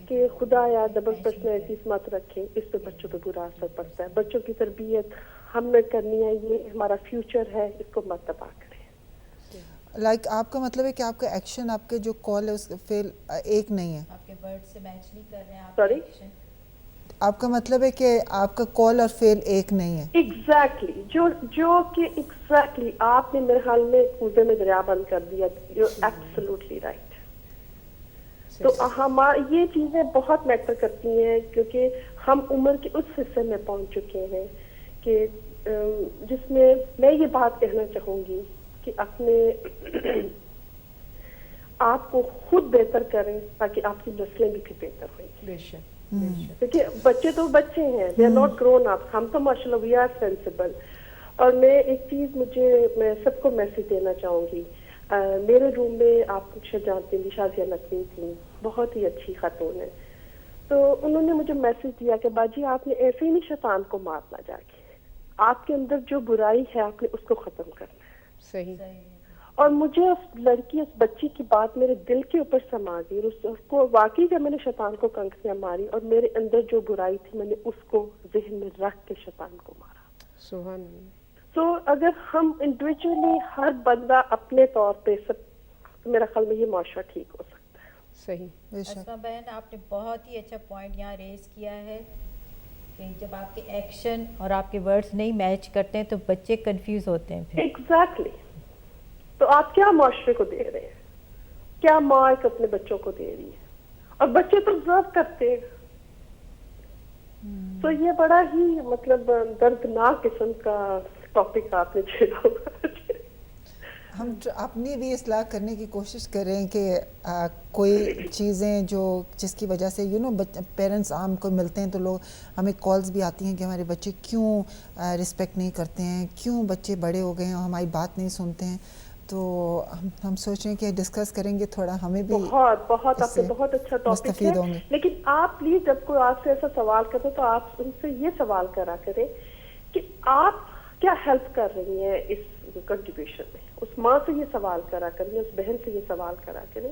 کہ خدا یا ڈبل پرسنالٹیز مت رکھیں, اس پہ بچوں پہ برا اثر پڑتا ہے. بچوں کی تربیت ہم نے کرنی ہے, یہ ہمارا فیوچر ہے, اس کو مت تباہ کریں. لائک آپ کا مطلب ہے کہ آپ کا ایکشن, آپ کے جو کال ہے اس کا فیل ایک نہیں ہے, آپ کے ورڈ سے میچ نہیں کر رہے ہیں. سوری, آپ کا مطلب ہے کہ آپ کا کال اور فیل ایک نہیں ہے. ایگزیکٹلی, جو کہ ایگزیکٹلی آپ نے میرے خیال میں کوزے میں دریا بند کر دیا. You absolutely right. تو یہ چیزیں بہت میٹر کرتی ہیں کیونکہ ہم عمر کے اس حصے میں پہنچ چکے ہیں کہ جس میں میں یہ بات کہنا چاہوں گی کہ اپنے آپ کو خود بہتر کریں تاکہ آپ کی نسلیں بھی بہتر ہوئیں. کیونکہ بچے تو بچے ہیں, they are not grown up. ہم تو ماشاء اللہ وی آر سینسیبل. اور میں ایک چیز میں سب کو میسج دینا چاہوں گی. میرے روم میں آپ شاید جانتے ہیں شازیہ نقوی تھیں, بہت ہی اچھی خاتون ہے. تو انہوں نے مجھے میسج دیا کہ باجی آپ نے ایسے ہی نہیں شیطان کو مارنا جا کے, آپ کے اندر جو برائی ہے آپ نے اس کو ختم کرنا ہے. صحیح. اور مجھے اس بچی کی بات میرے دل کے اوپر سما گئی. اس کو واقعی جب میں نے شیطان کو کنکریاں ماری اور میرے اندر جو برائی تھی میں نے اس کو ذہن میں رکھ کے شیطان کو مارا. سبحان اللہ. تو اگر ہم انڈیویجولی ہر بندہ اپنے طور پہ میرا خیال میں یہ معاشرہ ٹھیک ہو سکتا ہے. صحیح. اسما بہن آپ نے بہت ہی اچھا پوائنٹ یہاں ریز کیا ہے کہ جب آپ کے ایکشن اور آپ کے ورڈز نہیں میچ کرتے ہیں تو بچے کنفیوز ہوتے ہیں پھر. ایگزیکٹلی. تو آپ کیا معاشرے کو دے رہے ہیں, کیا ماں ایک اپنے بچوں کو دے رہی ہے, اور بچے تو آبزرو کرتے ہیں. تو یہ بڑا ہی مطلب دردناک قسم کا ٹاپک آپ نے چھیڑا. ہم اپنی بھی اصلاح کرنے کی کوشش کریں کہ کوئی چیزیں جس کی وجہ سے پیرنٹس عام کو ملتے ہیں تو لوگ ہمیں کالز بھی آتی ہیں کہ ہمارے بچے کیوں رسپیکٹ نہیں کرتے ہیں, کیوں بچے بڑے ہو گئے ہیں اور ہماری بات نہیں سنتے ہیں. تو ہم سوچ رہے ہیں کہ ڈسکس کریں گے تھوڑا, ہمیں بھی بہت آپ نے بہت اچھا ٹاپک ہے. لیکن آپ پلیز جب کوئی آپ سے ایسا سوال کرتے تو آپ ان سے یہ سوال کرا کریں کہ آپ کیا ہیلپ کر رہی ہیں اس کنٹریبیوشن میں. اس ماں سے یہ سوال کرا کریں, اس بہن سے یہ سوال کرا کریں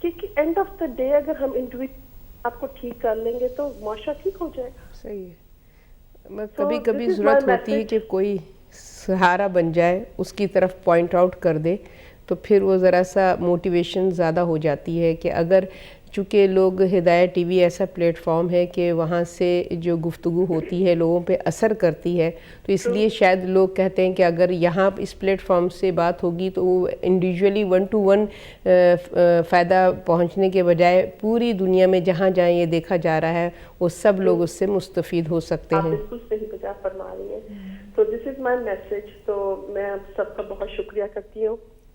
کہ اینڈ آف دا ڈے اگر ہم انڈیویجول آپ کو ٹھیک کر لیں گے تو معاشرہ ٹھیک ہو جائے گا. صحیح ہے. کبھی ضرورت ہوتی ہے کہ کوئی سہارا بن جائے, اس کی طرف پوائنٹ آؤٹ کر دے, تو پھر وہ ذرا سا موٹیویشن زیادہ ہو جاتی ہے. کہ اگر چونکہ لوگ ہدایت ٹی وی ایسا پلیٹ فارم ہے کہ وہاں سے جو گفتگو ہوتی ہے لوگوں پہ اثر کرتی ہے, تو اس لیے شاید لوگ کہتے ہیں کہ اگر یہاں اس پلیٹ فارم سے بات ہوگی تو وہ انڈیویجولی 1-to-1 فائدہ پہنچنے کے بجائے پوری دنیا میں جہاں جہاں یہ دیکھا جا رہا ہے وہ سب لوگ اس سے مستفید ہو سکتے ہیں. بالکل صحیح بجا فرما رہی ہیں. تو دس از مائی میسج. تو میں سب کا بہت شکریہ کرتی ہوں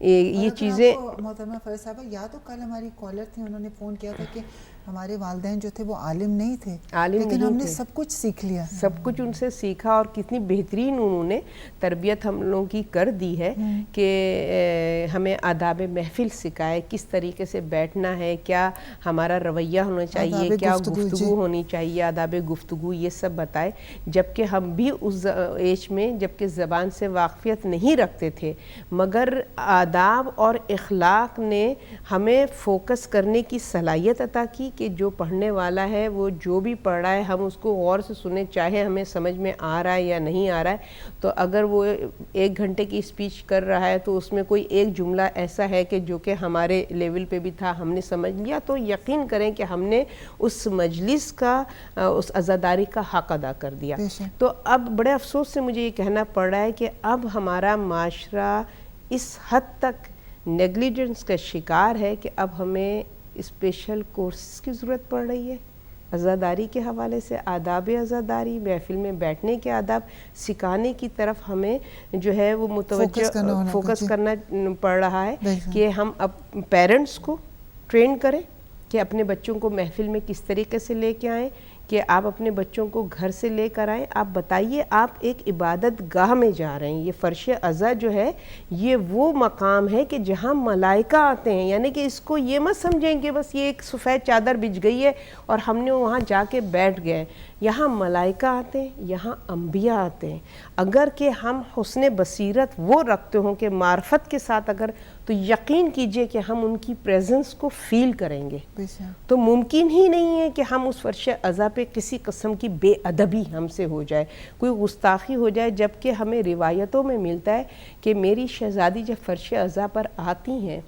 یہ چیزیں. محترمہ فریض صاحبہ یا تو کل ہماری کالر تھی, انہوں نے فون کیا تھا کہ ہمارے والدین جو تھے وہ عالم نہیں تھے, لیکن ہم نے سب کچھ سیکھ لیا, سب کچھ ان سے سیکھا, اور کتنی بہترین انہوں نے تربیت ہم لوگوں کی کر دی ہے کہ ہمیں آداب محفل سکھائے, کس طریقے سے بیٹھنا ہے, کیا ہمارا رویہ ہونا چاہیے, کیا گفتگو ہونی چاہیے, آداب گفتگو, یہ سب بتائے. جبکہ ہم بھی اس ایج میں جبکہ زبان سے واقفیت نہیں رکھتے تھے, مگر آداب اور اخلاق نے ہمیں فوکس کرنے کی صلاحیت عطا کی کہ جو پڑھنے والا ہے وہ جو بھی پڑھ رہا ہے ہم اس کو غور سے سنیں, چاہے ہمیں سمجھ میں آ رہا ہے یا نہیں آ رہا ہے. تو اگر وہ 1 گھنٹے کی اسپیچ کر رہا ہے تو اس میں کوئی ایک جملہ ایسا ہے کہ جو کہ ہمارے لیول پہ بھی تھا, ہم نے سمجھ لیا, تو یقین کریں کہ ہم نے اس مجلس کا, اس عزاداری کا حق ادا کر دیا. تو اب بڑے افسوس سے مجھے یہ کہنا پڑ رہا ہے کہ اب ہمارا معاشرہ اس حد تک نیگلیجنس کا شکار ہے کہ اب ہمیں اسپیشل کورسز کی ضرورت پڑ رہی ہے عزاداری کے حوالے سے. آداب عزاداری, محفل میں بیٹھنے کے آداب سکھانے کی طرف ہمیں جو ہے وہ متوجہ فوکس کرنا پڑ رہا ہے کہ ہم اب پیرنٹس کو ٹرین کریں کہ اپنے بچوں کو محفل میں کس طریقے سے لے کے آئیں, کہ آپ اپنے بچوں کو گھر سے لے کر آئیں. آپ بتائیے, آپ ایک عبادت گاہ میں جا رہے ہیں, یہ فرش عزا جو ہے یہ وہ مقام ہے کہ جہاں ملائکہ آتے ہیں, یعنی کہ اس کو یہ مت سمجھیں کہ بس یہ ایک سفید چادر بچھ گئی ہے اور ہم نے وہاں جا کے بیٹھ گئے. یہاں ملائکہ آتے ہیں, یہاں انبیاء آتے ہیں. اگر کہ ہم حسن بصیرت وہ رکھتے ہوں کہ معرفت کے ساتھ اگر, تو یقین کیجئے کہ ہم ان کی پریزنس کو فیل کریں گے. تو ممکن ہی نہیں ہے کہ ہم اس فرش عزا پہ کسی قسم کی بے ادبی ہم سے ہو جائے, کوئی گستاخی ہو جائے, جبکہ ہمیں روایتوں میں ملتا ہے کہ میری شہزادی جب فرش عزا پر آتی ہیں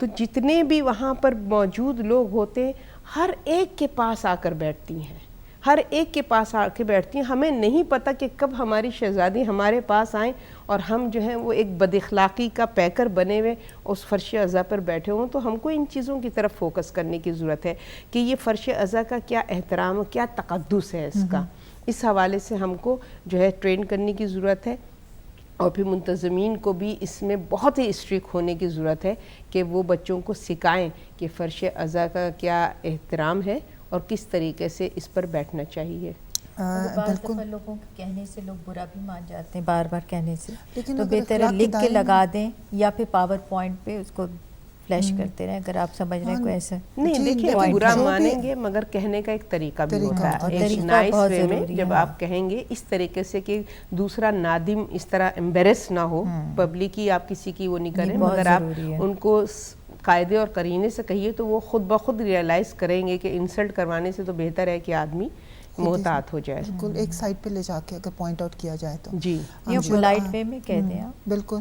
تو جتنے بھی وہاں پر موجود لوگ ہوتے ہیں ہر ایک کے پاس آ کر بیٹھتی ہیں, ہر ایک کے پاس آ کے بیٹھتی ہیں. ہمیں نہیں پتہ کہ کب ہماری شہزادی ہمارے پاس آئیں اور ہم جو ہیں وہ ایک بد اخلاقی کا پیکر بنے ہوئے اس فرش عزا پر بیٹھے ہوں. تو ہم کو ان چیزوں کی طرف فوکس کرنے کی ضرورت ہے کہ یہ فرش عزا کا کیا احترام, کیا تقدس ہے اس کا. اس حوالے سے ہم کو جو ہے ٹرین کرنے کی ضرورت ہے, اور پھر منتظمین کو بھی اس میں بہت ہی اسٹرکٹ ہونے کی ضرورت ہے کہ وہ بچوں کو سکھائیں کہ فرش عزا کا کیا احترام ہے اور کس طریقے سے اس پر بیٹھنا چاہیے. بعض دفعہ لوگوں کے کہنے سے لوگ برا بھی مان جاتے ہیں, بار بار کہنے سے, تو بہتر ہے لکھ کے لگا دیں یا پھر پاور پوائنٹ پہ اس کو فلیش کرتے رہیں اگر آپ سمجھ رہے ہیں کوئی ایسا. نہیں دیکھیں, برا مانیں گے مگر کہنے کا ایک طریقہ بھی ہوتا ہے, ایک نائس وے میں جب آپ کہیں گے اس طریقے سے کہ دوسرا نادم اس طرح ایمبیرس نہ ہو, پبلکی آپ کسی کی وہ نہیں کریں, مگر آپ ان کو قاعدے اور قرینے سے کہیے تو وہ خود بخود ریئلائز کریں گے کہ انسلٹ کروانے سے تو بہتر ہے کہ آدمی محتاط ہو جائے. بالکل ایک سائڈ پہ لے جا کے اگر پوائنٹ آؤٹ کیا جائے تو جی پولائٹ وے میں کہتے ہیں. بالکل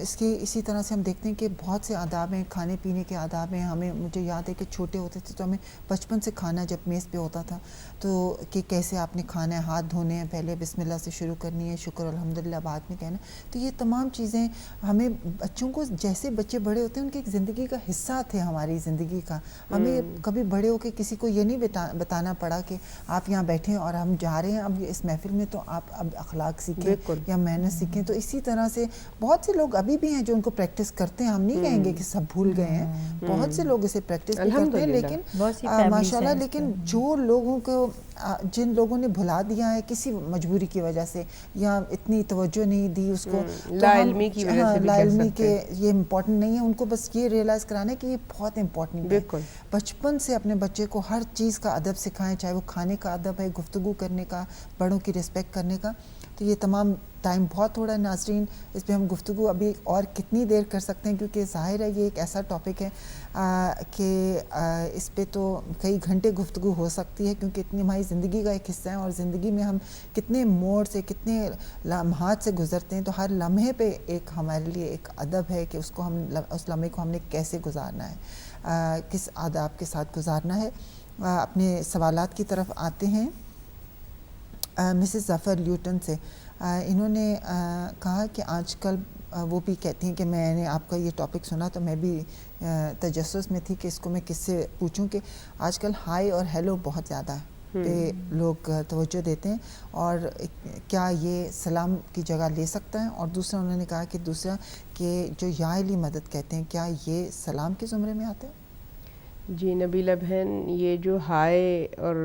اس کی اسی طرح سے ہم دیکھتے ہیں کہ بہت سے آداب ہیں, کھانے پینے کے آداب ہیں. ہمیں مجھے یاد ہے کہ چھوٹے ہوتے تھے تو ہمیں بچپن سے کھانا جب میز پہ ہوتا تھا تو کہ کیسے آپ نے کھانا ہے, ہاتھ دھونے ہیں, پہلے بسم اللہ سے شروع کرنی ہے, شکر الحمدللہ بعد میں کہنا. تو یہ تمام چیزیں ہمیں بچوں کو, جیسے بچے بڑے ہوتے ہیں ان کی ایک زندگی کا حصہ تھے ہماری زندگی کا. ہمیں کبھی بڑے ہو کے کسی کو یہ نہیں بتانا پڑا کہ آپ یہاں بیٹھیں اور ہم جا رہے ہیں اب اس محفل میں تو آپ اب اخلاق سیکھیں یا محنت سیکھیں. تو اسی طرح سے بہت سے لوگ ابھی بھی ہیں جو ان کو پریکٹس کرتے ہیں. ہم نہیں کہیں گے کہ سب بھول گئے ہیں, بہت سے لوگ اسے پریکٹس بھی کرتے ہیں, لیکن ماشاءاللہ لیکن جو لوگوں کو, جن لوگوں نے بھلا دیا ہے کسی مجبوری کی وجہ سے یا اتنی توجہ نہیں دی اس کو, لا علمی کی وجہ سے, لا علمی کے یہ امپورٹنٹ نہیں ہے, ان کو بس یہ ریئلائز کرانا ہے کہ یہ بہت امپورٹنٹ ہے. بچپن سے اپنے بچے کو ہر چیز کا ادب سکھائیں, چاہے وہ کھانے کا ادب ہے, گفتگو کرنے کا, بڑوں کی رسپیکٹ کرنے کا. تو یہ تمام ٹائم بہت تھوڑا ہے ناظرین, اس پہ ہم گفتگو ابھی اور کتنی دیر کر سکتے ہیں کیونکہ ظاہر ہے یہ ایک ایسا ٹاپک ہے کہ اس پہ تو کئی گھنٹے گفتگو ہو سکتی ہے کیونکہ اتنی ہماری زندگی کا ایک حصہ ہے اور زندگی میں ہم کتنے موڑ سے, کتنے لمحات سے گزرتے ہیں. تو ہر لمحے پہ ایک ہمارے لیے ایک ادب ہے کہ اس کو ہم, اس لمحے کو ہم نے کیسے گزارنا ہے, کس آداب کے ساتھ گزارنا ہے. اپنے سوالات کی طرف آتے ہیں. مسز ظفر لیوٹن سے انہوں نے کہا کہ آج کل وہ بھی کہتی ہیں کہ میں نے آپ کا یہ ٹاپک سنا تو میں بھی تجسس میں تھی کہ اس کو میں کس سے پوچھوں کہ آج کل ہائی اور ہیلو بہت زیادہ ہے. پہ لوگ توجہ دیتے ہیں، اور کیا یہ سلام کی جگہ لے سکتا ہے؟ اور دوسرا انہوں نے کہا کہ دوسرا کہ جو یا علی مدد کہتے ہیں، کیا یہ سلام کے زمرے میں آتا ہے؟ جی نبیلہ بہن، یہ جو ہائے اور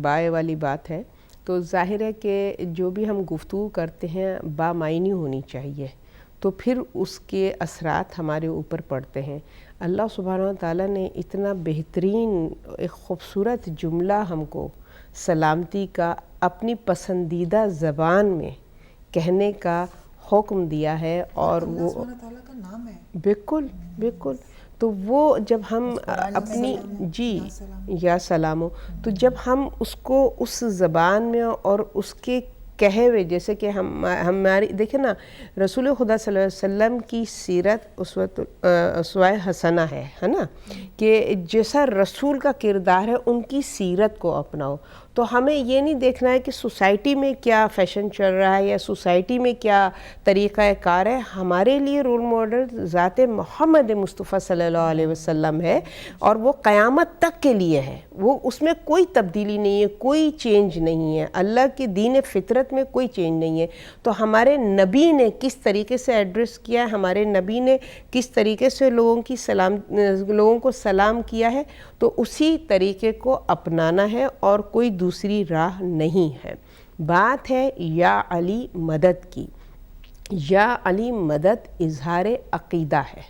بائے والی بات ہے، تو ظاہر ہے کہ جو بھی ہم گفتگو کرتے ہیں بامعنی ہونی چاہیے، تو پھر اس کے اثرات ہمارے اوپر پڑتے ہیں۔ اللہ سبحانہ و تعالیٰ نے اتنا بہترین ایک خوبصورت جملہ ہم کو سلامتی کا اپنی پسندیدہ زبان میں کہنے کا حکم دیا ہے، اور وہ اللہ سبحانہ تعالیٰ کا نام ہے۔ بالکل بالکل، تو وہ جب ہم اپنی جی یا سلامو، تو جب ہم اس کو اس زبان میں اور اس کے کہے ہوئے، جیسے کہ ہماری دیکھیں نا، رسول خدا صلی اللہ علیہ وسلم کی سیرت اسوہ حسنہ ہے نا، کہ جیسا رسول کا کردار ہے ان کی سیرت کو اپناؤ۔ تو ہمیں یہ نہیں دیکھنا ہے کہ سوسائٹی میں کیا فیشن چل رہا ہے یا سوسائٹی میں کیا طریقہ کار ہے، ہمارے لیے رول ماڈل ذات محمد مصطفیٰ صلی اللہ علیہ وسلم ہے، اور وہ قیامت تک کے لیے ہے، وہ اس میں کوئی تبدیلی نہیں ہے، کوئی چینج نہیں ہے، اللہ کے دین فطرت میں کوئی چینج نہیں ہے۔ تو ہمارے نبی نے کس طریقے سے ایڈریس کیا ہے، ہمارے نبی نے کس طریقے سے لوگوں کو سلام کیا ہے، تو اسی طریقے کو اپنانا ہے، اور کوئی دوسری راہ نہیں ہے۔ بات ہے یا علی مدد کی۔ یا علی مدد اظہار عقیدہ ہے،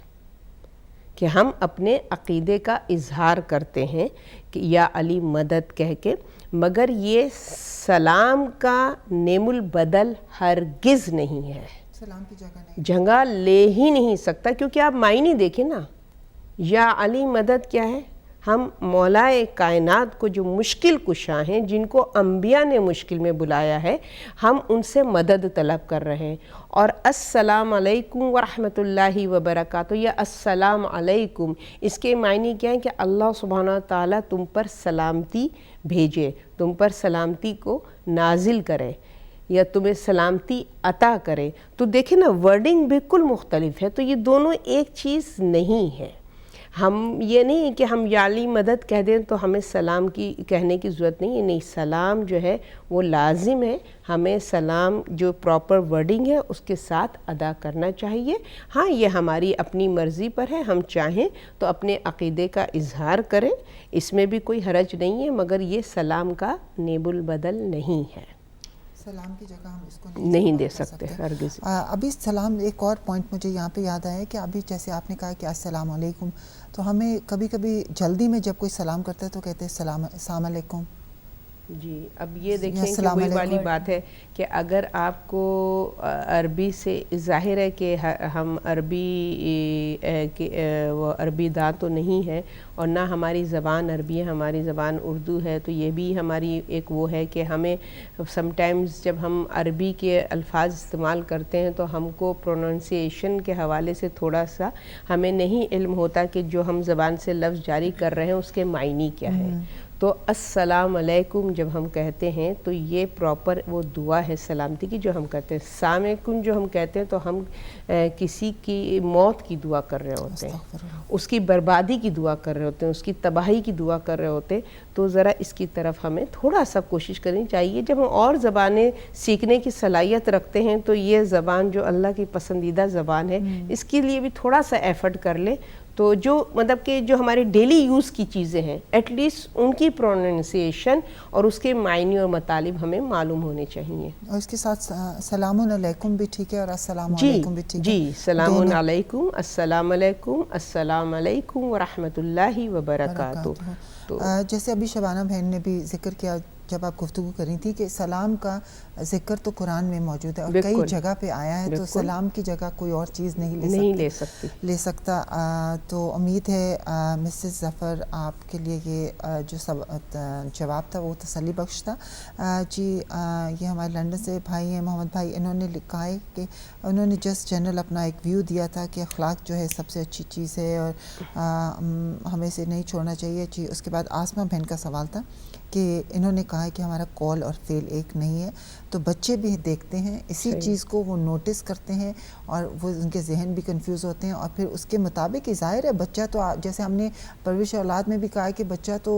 کہ ہم اپنے عقیدے کا اظہار کرتے ہیں کہ یا علی مدد کہہ کے، مگر یہ سلام کا نعم البدل ہرگز نہیں ہے، سلام کی جگہ نہیں، جگہ لے ہی نہیں سکتا، کیونکہ آپ معنی دیکھیں نا، یا علی مدد کیا ہے؟ ہم مولائے کائنات کو جو مشکل کشاں ہیں، جن کو انبیاء نے مشکل میں بلایا ہے، ہم ان سے مدد طلب کر رہے ہیں۔ اور السلام علیکم ورحمۃ اللہ وبرکاتہ، یا السلام علیکم، اس کے معنی کیا ہے؟ کہ اللہ سبحانہ تعالیٰ تم پر سلامتی بھیجے، تم پر سلامتی کو نازل کرے، یا تمہیں سلامتی عطا کرے۔ تو دیکھیں نا، ورڈنگ بالکل مختلف ہے، تو یہ دونوں ایک چیز نہیں ہے۔ ہم یہ نہیں کہ ہم یا علی مدد کہہ دیں تو ہمیں سلام کی کہنے کی ضرورت نہیں ہے، نہیں، سلام جو ہے وہ لازم ہے، ہمیں سلام جو پراپر ورڈنگ ہے اس کے ساتھ ادا کرنا چاہیے۔ ہاں، یہ ہماری اپنی مرضی پر ہے، ہم چاہیں تو اپنے عقیدے کا اظہار کریں، اس میں بھی کوئی حرج نہیں ہے، مگر یہ سلام کا نعم البدل نہیں ہے، سلام کی جگہ ہم اس کو نہیں دے سکتے ہرگز۔ ابھی سلام، ایک اور پوائنٹ مجھے یہاں پہ یاد آیا کہ ابھی جیسے آپ نے کہا کہ السلام علیکم، تو ہمیں کبھی کبھی جلدی میں جب کوئی سلام کرتا ہے تو کہتے ہیں السلام علیکم۔ جی، اب یہ دیکھیں کہ وہی والی بات ہے کہ اگر آپ کو عربی سے، ظاہر ہے کہ ہم وہ عربی داں تو نہیں ہے، اور نہ ہماری زبان عربی ہے، ہماری زبان اردو ہے، تو یہ بھی ہماری ایک وہ ہے کہ ہمیں سم ٹائمز جب ہم عربی کے الفاظ استعمال کرتے ہیں تو ہم کو پروننسیشن کے حوالے سے تھوڑا سا ہمیں نہیں علم ہوتا کہ جو ہم زبان سے لفظ جاری کر رہے ہیں اس کے معنی کیا ہے۔ تو السلام علیکم جب ہم کہتے ہیں تو یہ پراپر وہ دعا ہے سلامتی کی جو ہم کہتے ہیں۔ السلام علیکم جو ہم کہتے ہیں تو ہم کسی کی موت کی دعا کر رہے ہوتے ہیں، اس کی بربادی کی دعا کر رہے ہوتے ہیں، اس کی تباہی کی دعا کر رہے ہوتے ہیں۔ تو ذرا اس کی طرف ہمیں تھوڑا سا کوشش کرنی چاہیے۔ جب ہم اور زبانیں سیکھنے کی صلاحیت رکھتے ہیں تو یہ زبان جو اللہ کی پسندیدہ زبان ہے، اس کے لیے بھی تھوڑا سا ایفرٹ کر لیں، تو جو مطلب کہ جو ہمارے ڈیلی یوز کی چیزیں ہیں ایٹ لیسٹ ان کی پروننسیشن اور اس کے معنی اور مطالب ہمیں معلوم ہونے چاہیے۔ اور اس کے ساتھ سلام علیکم بھی ٹھیک ہے اور السلام علیکم بھی ٹھیک ہے؟ جی، سلام علیکم، السلام علیکم، السلام علیکم ورحمۃ اللہ وبرکاتہ۔ جیسے ابھی شبانہ بہن نے بھی ذکر کیا جب آپ گفتگو کر رہی تھی کہ سلام کا ذکر تو قرآن میں موجود ہے اور کئی جگہ پہ آیا ہے، تو سلام کی جگہ کوئی اور چیز نہیں لے سکتا۔ تو امید ہے مسز ظفر آپ کے لیے یہ جو جواب تھا وہ تسلی بخش تھا۔ جی، یہ ہمارے لندن سے بھائی ہیں محمد بھائی، انہوں نے لکھا ہے کہ انہوں نے جسٹ جنرل اپنا ایک ویو دیا تھا کہ اخلاق جو ہے سب سے اچھی چیز ہے اور ہمیں اسے نہیں چھوڑنا چاہیے۔ جی، اس کے بعد آسمہ بہن کا سوال تھا کہ انہوں نے کہا کہا ہے کہ ہمارا کال اور فیل ایک نہیں ہے، تو بچے بھی دیکھتے ہیں اسی چیز کو، وہ نوٹس کرتے ہیں اور وہ ان کے ذہن بھی کنفیوز ہوتے ہیں، اور پھر اس کے مطابق ہی ظاہر ہے بچہ تو جیسے ہم نے پرورش اولاد میں بھی کہا ہے کہ بچہ تو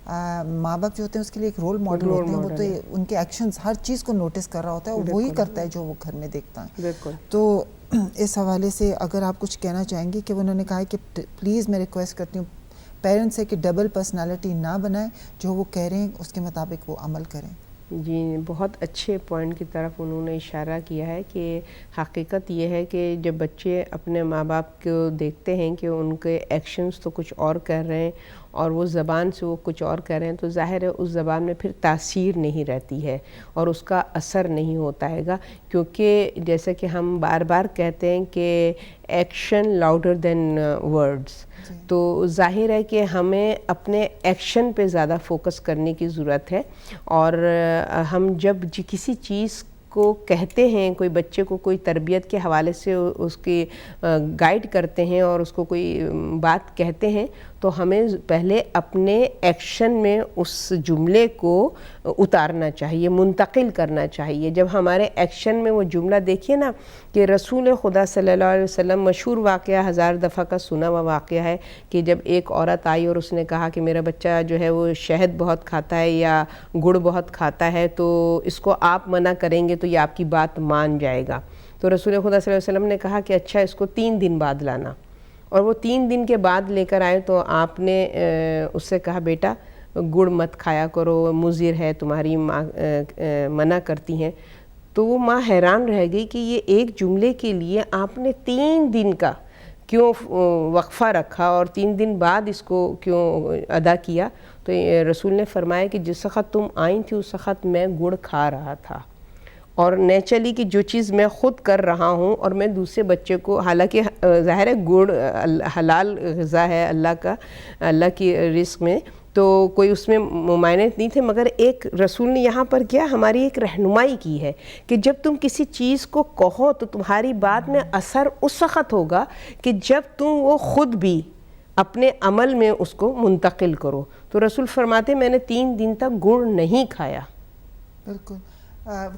ماں باپ جو ہوتے ہیں اس کے لیے ایک رول ماڈل ہوتے ہیں، وہ تو ان کے ایکشنز ہر چیز کو نوٹس کر رہا ہوتا ہے اور وہی کرتا ہے جو وہ گھر میں دیکھتا ہے. تو اس حوالے سے اگر آپ کچھ کہنا چاہیں گی کہ انہوں نے کہا ہے کہ پلیز میں ریکویسٹ کرتی ہوں پیرنٹس سے کہ ڈبل پرسنالٹی نہ بنائیں، جو وہ کہہ رہے ہیں اس کے مطابق وہ عمل کریں. جی بہت اچھے پوائنٹ کی طرف انہوں نے اشارہ کیا ہے کہ حقیقت یہ ہے کہ جب بچے اپنے ماں باپ کو دیکھتے ہیں کہ ان کے ایکشنز تو کچھ اور کر رہے ہیں اور وہ زبان سے وہ کچھ اور کر رہے ہیں، تو ظاہر ہے اس زبان میں پھر تاثیر نہیں رہتی ہے اور اس کا اثر نہیں ہوتا ہے گا، کیونکہ جیسے کہ ہم بار بار کہتے ہیں کہ ایکشن لاؤڈر دین ورڈز، تو ظاہر ہے کہ ہمیں اپنے ایکشن پہ زیادہ فوکس کرنے کی ضرورت ہے. اور ہم جب کسی چیز کو کہتے ہیں، کوئی بچے کو کوئی تربیت کے حوالے سے اس کی گائیڈ کرتے ہیں اور اس کو کوئی بات کہتے ہیں، تو ہمیں پہلے اپنے ایکشن میں اس جملے کو اتارنا چاہیے، منتقل کرنا چاہیے. جب ہمارے ایکشن میں وہ جملہ دیکھیے نا کہ رسول خدا صلی اللہ علیہ وسلم، مشہور واقعہ 1000 دفعہ کا سنا ہوا واقعہ ہے کہ جب ایک عورت آئی اور اس نے کہا کہ میرا بچہ جو ہے وہ شہد بہت کھاتا ہے یا گڑ بہت کھاتا ہے، تو اس کو آپ منع کریں گے تو یہ آپ کی بات مان جائے گا. تو رسول خدا صلی اللہ علیہ وسلم نے کہا کہ اچھا اس کو 3 دن بعد لانا، اور وہ 3 دن کے بعد لے کر آئے. تو آپ نے اس سے کہا بیٹا گڑ مت کھایا کرو، مضر ہے، تمہاری ماں منع کرتی ہیں. تو وہ ماں حیران رہ گئی کہ یہ ایک جملے کے لیے آپ نے 3 دن کا کیوں وقفہ رکھا اور 3 دن بعد اس کو کیوں ادا کیا. تو رسول نے فرمایا کہ جس وقت تم آئی تھی اس وقت میں گڑ کھا رہا تھا، اور نیچرلی کہ جو چیز میں خود کر رہا ہوں اور میں دوسرے بچے کو، حالانکہ ظاہر ہے گڑ حلال غذا ہے اللہ کی رزق میں، تو کوئی اس میں ممانعت نہیں تھے، مگر ایک رسول نے یہاں پر کیا ہماری ایک رہنمائی کی ہے کہ جب تم کسی چیز کو کہو تو تمہاری بات میں اثر اس وقت ہوگا کہ جب تم وہ خود بھی اپنے عمل میں اس کو منتقل کرو. تو رسول فرماتے میں نے 3 دن تک گڑ نہیں کھایا. بالکل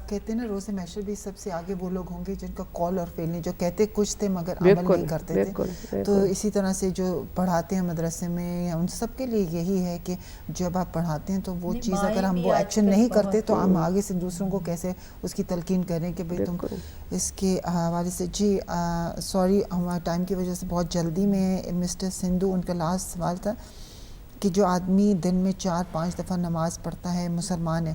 کہتے ہیں نا روز محشر بھی سب سے آگے وہ لوگ ہوں گے جن کا کال اور فیل نہیں، جو کہتے کچھ تھے مگر عمل نہیں کرتے تھے. تو اسی طرح سے جو پڑھاتے ہیں مدرسے میں، یا ان سب کے لیے یہی ہے کہ جب آپ پڑھاتے ہیں تو وہ چیز اگر ہم وہ ایکشن نہیں کرتے تو ہم آگے سے دوسروں کو کیسے اس کی تلقین کریں کہ بھئی تم اس کے حوالے سے. جی سوری ہمارے ٹائم کی وجہ سے بہت جلدی میں مسٹر سندھو ان کا لاسٹ سوال تھا کہ جو آدمی دن میں 4-5 دفعہ نماز پڑھتا ہے، مسلمان ہے،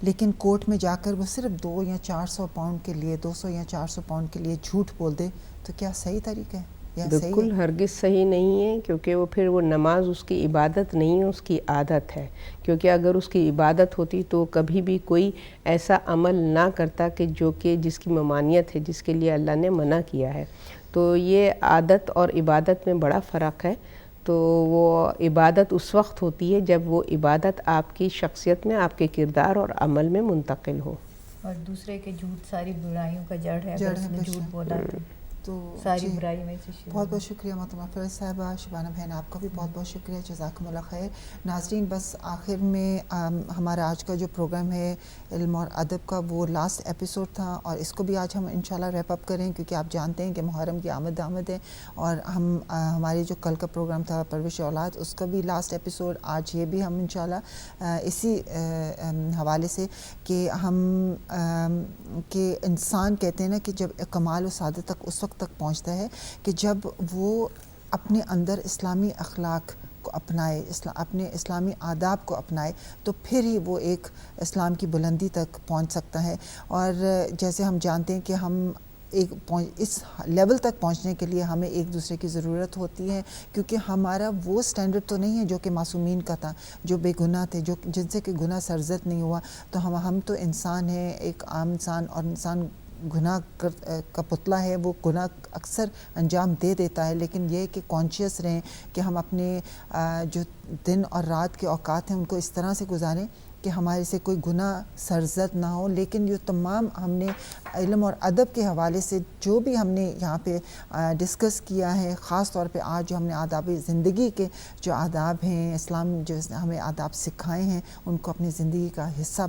لیکن کورٹ میں جا کر وہ صرف 200 یا 400 پاؤنڈ کے لیے 200 یا 400 پاؤنڈ کے لیے جھوٹ بول دے، تو کیا صحیح طریقہ ہے؟ بالکل ہرگز صحیح نہیں ہے، کیونکہ وہ پھر وہ نماز اس کی عبادت نہیں ہے، اس کی عادت ہے. کیونکہ اگر اس کی عبادت ہوتی تو کبھی بھی کوئی ایسا عمل نہ کرتا کہ جس کی ممانعت ہے، جس کے لیے اللہ نے منع کیا ہے. تو یہ عادت اور عبادت میں بڑا فرق ہے. تو وہ عبادت اس وقت ہوتی ہے جب وہ عبادت آپ کی شخصیت میں، آپ کے کردار اور عمل میں منتقل ہو. اور دوسرے کے جھوٹ ساری برائیوں کا جڑ ہے، اگر اس نے جھوٹ بولا تو ساری برائی میں سے شروع. بہت بہت شکریہ محترمہ فیروز صاحبہ. شبانہ بہن آپ کا بھی بہت بہت شکریہ، جزاکم اللہ خیر. ناظرین بس آخر میں ہمارا آج کا جو پروگرام ہے علم اور ادب کا وہ لاسٹ ایپیسوڈ تھا، اور اس کو بھی آج ہم انشاءاللہ ریپ اپ کریں، کیونکہ آپ جانتے ہیں کہ محرم کی آمد ہے، اور ہم ہماری جو کل کا پروگرام تھا پرورش اولاد اس کا بھی لاسٹ ایپیسوڈ آج یہ بھی ہم انشاءاللہ اسی حوالے سے کہ ہم کہ انسان کہتے ہیں نا کہ جب کمال و سعادت تک اس وقت تک پہنچتا ہے کہ جب وہ اپنے اندر اسلامی اخلاق کو اپنائے، اپنے اسلامی آداب کو اپنائے، تو پھر ہی وہ ایک اسلام کی بلندی تک پہنچ سکتا ہے. اور جیسے ہم جانتے ہیں کہ ہم اس لیول تک پہنچنے کے لیے ہمیں ایک دوسرے کی ضرورت ہوتی ہے، کیونکہ ہمارا وہ سٹینڈرڈ تو نہیں ہے جو کہ معصومین کا تھا، جو بے گناہ تھے، جن سے کہ گناہ سرزد نہیں ہوا. تو ہم تو انسان ہیں، ایک عام انسان، اور انسان گناہ کا پتلا ہے، وہ گناہ اکثر انجام دے دیتا ہے. لیکن یہ کہ کانشیس رہیں کہ ہم اپنے جو دن اور رات کے اوقات ہیں ان کو اس طرح سے گزاریں کہ ہمارے سے کوئی گناہ سرزد نہ ہو، لیکن یہ تمام ہم نے علم اور ادب کے حوالے سے جو بھی ہم نے یہاں پہ ڈسکس کیا ہے، خاص طور پہ آج جو ہم نے آداب زندگی کے جو آداب ہیں، اسلام جو ہمیں آداب سکھائے ہیں، ان کو اپنی زندگی کا حصہ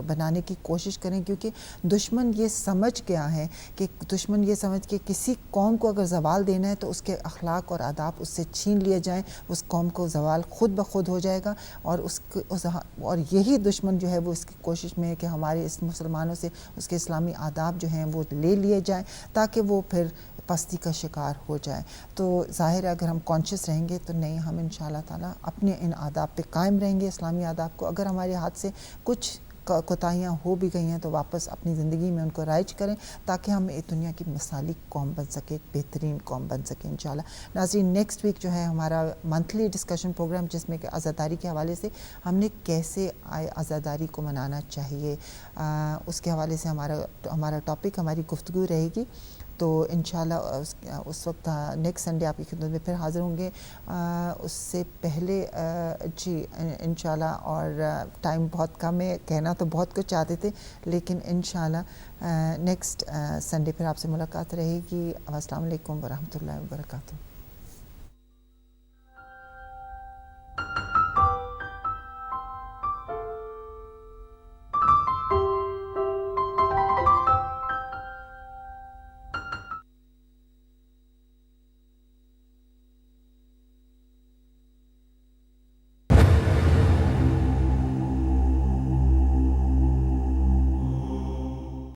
بنانے کی کوشش کریں، کیونکہ دشمن یہ سمجھ گیا ہے کہ دشمن یہ سمجھ کے کسی قوم کو اگر زوال دینا ہے تو اس کے اخلاق اور آداب اس سے چھین لیے جائیں، اس قوم کو زوال خود بخود ہو جائے گا، اور یہی دشمن جو ہے وہ اس کی کوشش میں ہے کہ ہمارے اس مسلمانوں سے اس کے اسلامی آداب جو ہیں وہ لے لیے جائیں تاکہ وہ پھر پستی کا شکار ہو جائے۔ تو ظاہر ہے اگر ہم کانشیس رہیں گے تو نہیں، ہم انشاءاللہ تعالیٰ اپنے ان آداب پہ قائم رہیں گے، اسلامی آداب کو۔ اگر ہمارے ہاتھ سے کچھ کوتاہیاں ہو بھی گئی ہیں تو واپس اپنی زندگی میں ان کو رائج کریں تاکہ ہم اس دنیا کی مثالی قوم بن سکے، بہترین قوم بن سکے انشاءاللہ۔ ناظرین، نیکسٹ ویک جو ہے ہمارا منتھلی ڈسکشن پروگرام، جس میں کہ عزاداری کے حوالے سے ہم نے کیسے عزاداری کو منانا چاہیے، اس کے حوالے سے ہمارا ٹاپک، ہماری گفتگو رہے گی۔ تو انشاءاللہ اس وقت نیکسٹ سنڈے آپ کی خدمت میں پھر حاضر ہوں گے۔ اس سے پہلے جی انشاءاللہ، اور ٹائم بہت کم ہے، کہنا تو بہت کچھ چاہتے تھے، لیکن انشاءاللہ نیکسٹ سنڈے پھر آپ سے ملاقات رہے گی۔ السلام علیکم ورحمۃ اللہ وبرکاتہ۔